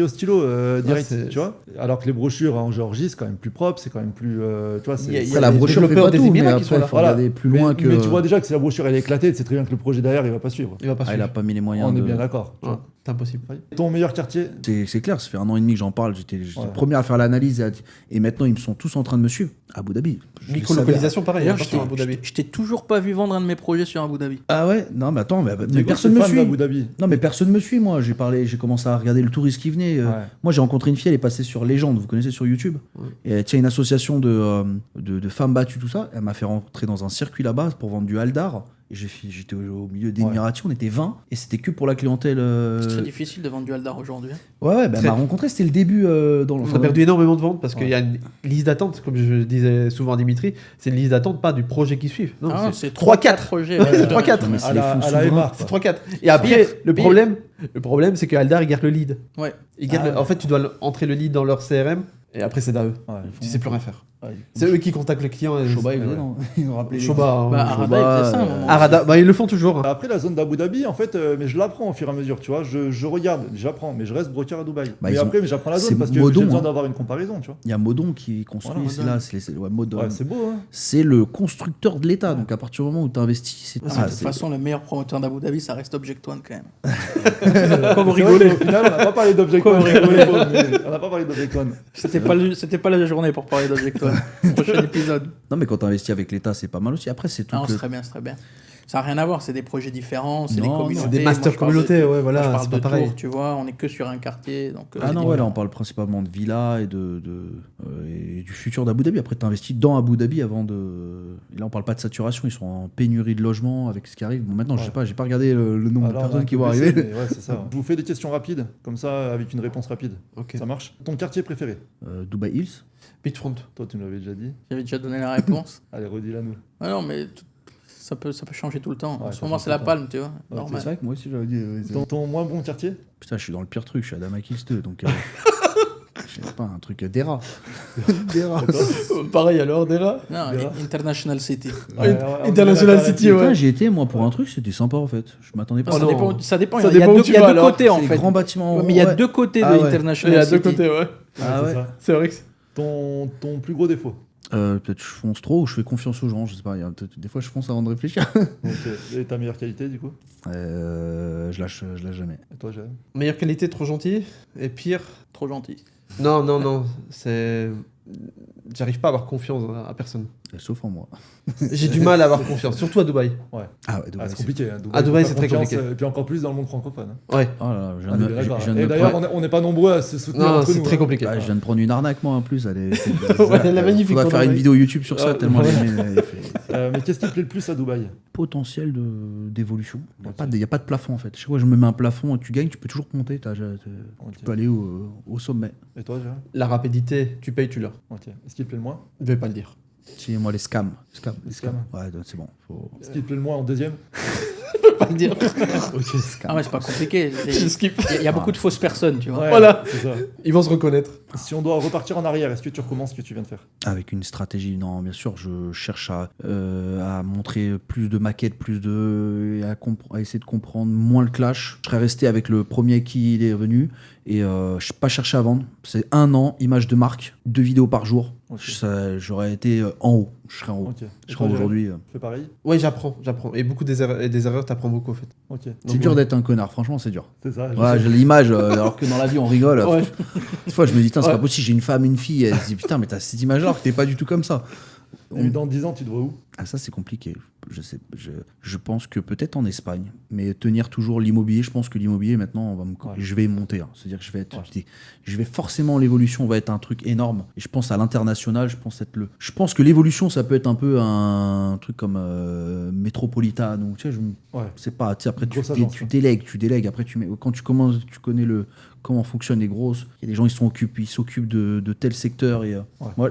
au stylo direct, c'est- tu vois. Alors que les brochures en Géorgie, c'est quand même plus propre, c'est quand même plus, tu vois. Il y a- C'est... il y Après, la des brochure fait développeurs pas des tout, mais Émirats qui après, sont il là. faut regarder plus loin que. Mais tu vois déjà que si la brochure elle est éclatée, c'est très bien que le projet derrière il va pas suivre. Il va pas Ah, il suivre. a pas mis les moyens. On est de- bien d'accord. tu Ouais, vois. c'est impossible. Ton meilleur quartier? C'est clair, ça fait 1 an et demi que j'en parle. J'étais Ouais. le premier à faire l'analyse et maintenant ils me sont tous en train de me suivre. Abu Dhabi. Je le Micro-localisation, pareil, D'ailleurs, attention à Abu Dhabi. je t'ai toujours pas vu vendre un de mes projets sur Abu Dhabi. savais. Ah ouais. Non, mais attends, mais Diego, personne c'est me fan suit. d'Abu Dhabi. Non, mais personne me suit. Moi, j'ai commencé à regarder le touriste qui venait. Ouais. Moi, j'ai rencontré une fille, elle est passée sur Légende, vous connaissez sur YouTube. Ouais. Et elle tient une association de femmes battues, tout ça. Elle m'a fait rentrer dans un circuit là-bas pour vendre du Haldar. Et j'étais au milieu d'Émiratis, on était 20. Et c'était que pour la clientèle. C'est très difficile de vendre du Haldar aujourd'hui. Ouais, bah, elle Très- m'a rencontré, c'était le début dans le. On a perdu énormément de ventes parce qu'il Ouais. y a une liste d'attente, comme je disais souvent à Dimitri, c'est une liste d'attente, pas du projet qui suit. Non, Ah, c'est c'est 3-4 projets. Ouais, c'est Ouais. 3-4. Mais c'est À les la, fonds à la souverains. Emar, C'est quoi. 3-4. Et après, Pire, le problème, c'est que Aldar, il garde le lead. Ouais. Il garde Ah ouais. En fait, tu dois entrer le lead dans leur CRM Et après, c'est à eux. Ouais, Tu sais plus rien faire. Ouais, C'est eux qui contactent le client. Et Shoba, ils ouais. faisaient, non ils nous rappelaient les- Shoba, Bah, hein. Arada, il faisait ça à un moment. Arada, bah, ils le font toujours. Après, la zone d'Abu Dhabi, en fait, mais je l'apprends au fur et à mesure, tu vois. Je regarde, j'apprends, mais je reste broker à Dubaï. Bah, mais ils ont- après, mais j'apprends la c'est zone parce que Modon, j'ai besoin hein. d'avoir une comparaison, tu vois. Il y a Modon qui construit, Voilà, c'est Modon. là, ouais, Modon. Ouais, c'est beau, hein. C'est le constructeur de l'État, donc à partir du moment où tu investis, c'est Ah, ça. de toute c'est- façon, le meilleur promoteur d'Abu Dhabi, ça reste Object One quand même. Pourquoi vous rigolez Au final, on n'a pas parlé d'Object Pourquoi One. vous rigolez On n'a pas parlé d'Object One. C'était pas la journée pour parler d'Object One. Prochain épisode. Non, mais quand tu investis avec l'État, c'est pas mal aussi. Après, c'est tout. Non, c'est très bien, c'est très bien. Ça n'a rien à voir, c'est des projets différents, c'est des Non, non, communautés. C'est des Moi, master je parle de- communautés, ouais, moi, voilà. je parle C'est de pas pareil. Tours, tu vois, on est que sur un quartier. Donc, Ah non, ouais, là on parle principalement de villas et et du futur d'Abu Dhabi. Après, tu investis dans Abu Dhabi avant de. Et là, on parle pas de saturation, ils sont en pénurie de logements avec ce qui arrive. Bon, maintenant, je sais pas, j'ai pas regardé le nombre de Alors, on a personnes un qui peu vont baissé, arriver. mais ouais, c'est ça. Je vous fais des questions rapides, comme ça, avec une réponse rapide. Ok. Ça marche. Ton quartier préféré? Dubai Hills. Beachfront. Toi, tu me l'avais déjà dit. J'avais déjà donné la réponse. Allez, redis-la nous. Ah non, mais ça peut changer tout le temps. Ouais, En ça ce moment, change c'est la tout le temps. palme, tu vois. Ouais, Normal. vrai que moi aussi, j'avais dit. Ton moins bon quartier? Putain, je suis dans le pire truc, je suis à Damakis 2, donc. Je sais pas, un truc d'ERA. d'ERA. Pareil alors, Dera. Non, Vera. International City. International on est City, d'accord ouais. Putain, j'y étais, moi, pour un truc, c'était sympa en fait. Je m'attendais pas Oh à ça. non. Ça dépend. Ça Il y a dépend où deux, tu il y a vas, deux alors. côtés en C'est fait. grand bâtiment. Ouais, mais il y a ouais. deux côtés Ah de ouais. Il y International a deux City. côtés, ouais. Ah ouais. C'est vrai que c'est- Ton plus gros défaut? Peut-être je fonce trop ou je fais confiance aux gens, je sais pas. Des fois, je fonce avant de réfléchir. Et ta meilleure qualité, du coup? Je lâche jamais. Et toi, Jérémy? Meilleure qualité, trop gentil. Et pire. Trop gentil. Non, c'est. J'arrive pas à avoir confiance à personne. Sauf en moi. J'ai du mal à avoir confiance, surtout à Dubaï. Ah ouais, Ah, Dubaï, c'est c'est- compliqué. Hein. À Dubaï, faut c'est faire très confiance, compliqué. Et puis encore plus dans le monde francophone. Hein. Ouais. Oh là là, je Ah, viens on est de- d'accord. je viens de Et me d'ailleurs, prendre- on n'est pas nombreux à se soutenir Non, entre c'est nous. très hein. compliqué. je viens de prendre une arnaque moi en plus. Ouais, elle est magnifique, Faudra ton faire une arnaque. vidéo YouTube sur ça Ah, tellement ouais. elle est fait. Mais qu'est-ce qui te plaît le plus à Dubaï? Potentiel d'évolution. Il Ok. n'y a pas de plafond en fait. Chaque fois que je me mets un plafond et tu gagnes, tu peux toujours monter. Ok. Tu peux aller au sommet. Et toi, Jérémy? La rapidité, tu payes, tu l'as. Ok. Ce qui te plaît le moins? Je vais pas le dire. Si, moi les scams. Les scams. Ouais, c'est bon. Ce qui te plaît le moins en deuxième? Je peux pas le dire. Ok, scam. Ah ouais, c'est pas compliqué. Je skip. Il y a beaucoup de fausses personnes, tu vois. Ouais, Voilà. C'est ça. Ils vont se reconnaître. Si on doit repartir en arrière, est-ce que tu recommences ce que tu viens de faire? Avec une stratégie, non, bien sûr, je cherche à montrer plus de maquettes, et à essayer de comprendre moins le clash. Je serais resté avec le premier qui il est revenu et je n'ai pas cherché à vendre. C'est 1 an, image de marque, 2 vidéos par jour. Ok. J'aurais été en haut. Je serais en haut. Ok. Je serais aujourd'hui. Tu fais pareil? Ouais, j'apprends. Et beaucoup des erreurs, t'apprends beaucoup en fait. Ok. C'est dur d'être un connard, franchement, c'est dur. C'est ça. je Ouais, sais. j'ai l'image, alors que dans la vie, on rigole. Ouais. Des fois, je me dis, putain, c'est Ouais. pas possible, j'ai une femme, une fille. Elle se dit, putain, mais t'as cette image-là, alors que t'es pas du tout comme ça. Et dans 10 ans, tu te vois où? Ah, ça, c'est compliqué. Je pense que peut-être en Espagne, mais tenir toujours l'immobilier, je pense que l'immobilier, maintenant, je vais monter. Hein. C'est-à-dire que je vais forcément, l'évolution va être un truc énorme. Et je pense à l'international, je pense que l'évolution, ça peut être un peu un truc comme Metropolitan. Donc, tu sais, Ouais. c'est pas, tu sais, après, Grosse agence, tu délègues. Après, quand tu commences, tu connais comment fonctionnent les grosses. Il y a des gens, ils s'occupent de tel secteur. Et moi,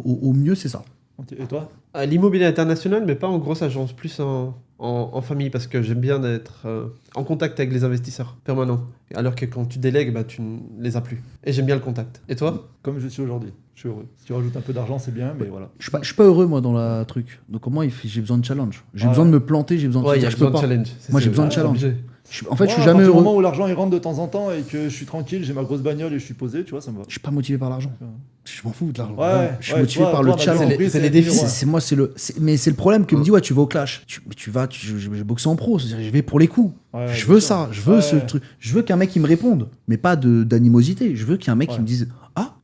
au mieux, c'est ça. Ok. Et toi? À l'immobilier international, mais pas en grosse agence, plus en famille, parce que j'aime bien être en contact avec les investisseurs permanents. Alors que quand tu délègues, bah, tu ne les as plus. Et j'aime bien le contact. Et toi? Comme je suis aujourd'hui. Je suis heureux. Si tu rajoutes un peu d'argent, c'est bien, mais voilà. Je suis pas heureux, moi, dans la truc. Donc, moi, j'ai besoin de challenge. J'ai Ah besoin ouais. de me planter, j'ai besoin de Ouais, il y a je peux besoin de pas. challenge. Moi, j'ai besoin de challenge. obligé. En fait, je suis Moi, jamais à partir du heureux. moment où l'argent il rentre de temps en temps et que je suis tranquille, j'ai ma grosse bagnole et je suis posé, tu vois, ça me va. Je suis pas motivé par l'argent. Je m'en fous de l'argent. Ouais, Je suis ouais, motivé toi, par toi, le on a challenge. compris, C'est les numéro défis. un. Mais c'est le problème que me dit, ouais, tu vas au clash. Je vais boxer en pro. C'est-à-dire, je vais pour les coups. Ouais, Je bien veux sûr. ça. Je veux ce Ouais. truc. Je veux qu'un mec qui me réponde, mais pas d'animosité. Je veux qu'il y ait un mec qui Ouais. me dise,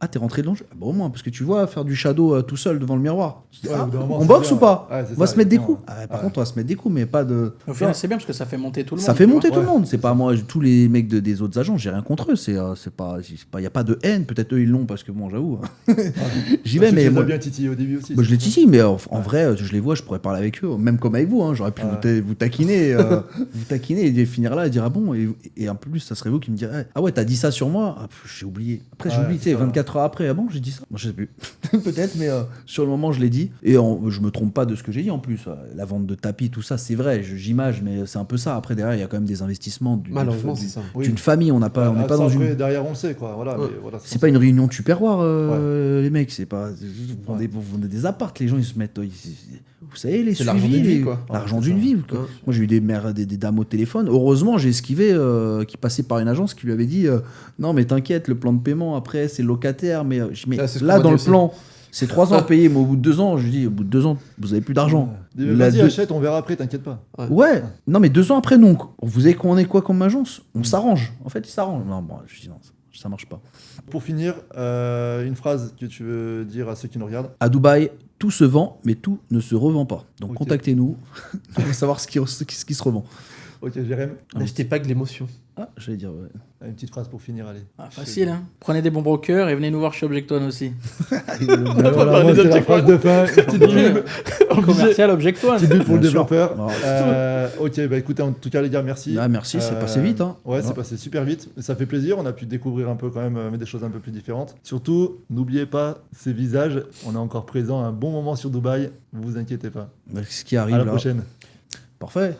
t'es rentré dans le jeu. Ah, bah, au moins, parce que tu vois faire du shadow tout seul devant le miroir. Tu dis, Ouais, au bout d'un moment, on c'est boxe bien, ou pas? ouais. Ouais, c'est On va ça, se mettre des exactement. coups. Ah, par Ouais. contre, on va se mettre des coups, mais pas de. Au final, c'est bien parce que ça fait monter tout le monde. Ça fait tu monter vois. tout le Ouais, monde. C'est pas moi, tous les mecs des autres agents, j'ai rien contre eux. Y a pas de haine. Peut-être eux ils l'ont parce que bon, j'avoue. J'y vais, Parce que mais tu les moi, as bien titillé au début aussi. moi, je les titille, mais en vrai, je les vois, je pourrais parler avec eux, même comme avec vous. Hein, j'aurais pu vous taquiner, et finir là et dire ah bon. Et en plus, ça serait vous qui me direz ah ouais, t'as dit ça sur moi. Ah, j'ai oublié. Après, Ouais, j'oublie. Tu sais, c'est ça. 24 24 heures après. Ah bon, j'ai dit ça? Moi, je sais plus. Peut-être, mais sur le moment, je l'ai dit. Et je me trompe pas de ce que j'ai dit en plus. La vente de tapis, tout ça, c'est vrai, j'image, mais c'est un peu ça. Après, derrière, il y a quand même des investissements Malheureusement, c'est ça. Oui. d'une famille. On n'est pas Ça, dans après, une. derrière, on le sait, quoi. Voilà, Ouais. mais voilà, C'est pas une réunion Tupperware, les mecs. C'est pas. Vous vendez des apparts, les gens, ils se mettent. Vous savez, les C'est l'argent suivis, d'une vie, quoi. l'argent Ouais, d'une c'est vie. Ouais. Moi, j'ai eu des mères, des dames au téléphone. Heureusement, j'ai esquivé, qui passait par une agence qui lui avait dit non, mais t'inquiète, le plan de paiement, après, c'est locataire. Mais, Ça, c'est ce là, qu'on m'a dans dit le aussi. plan, c'est 3 ans payés. Mais au bout de 2 ans, je lui dis, au bout de 2 ans, vous avez plus d'argent. Vas-y, La deux- achète, on verra après, t'inquiète pas. Ouais, non, mais 2 ans après, non. Vous savez qu'on est quoi comme agence? On s'arrange. En fait, ils s'arrangent. Non, bon, je dis non, ça marche pas. Pour finir, une phrase que tu veux dire à ceux qui nous regardent. À Dubaï, tout se vend, mais tout ne se revend pas. Donc Ok. contactez-nous pour savoir ce qui se revend. Ok, Jérém, N'achetez pas que l'émotion. Ah, j'allais dire, ouais. une petite phrase pour finir, allez. Ah, facile, hein. Prenez des bons brokers et venez nous voir chez Objectone aussi. Voilà, parler moi, c'est la d'Object phrase de fin. Petite pub. Commercial Objectone. Petite pub pour le Bien sûr. développeur. Voilà. Ok, bah écoutez, en tout cas, les gars, merci. Ah, merci, c'est passé vite. Hein. Ouais, c'est Voilà. passé super vite. Ça fait plaisir. On a pu découvrir un peu quand même des choses un peu plus différentes. Surtout, n'oubliez pas ces visages. On est encore présent à un bon moment sur Dubaï. Vous vous inquiétez pas. Bah, ce qui arrive À la là. prochaine. Parfait.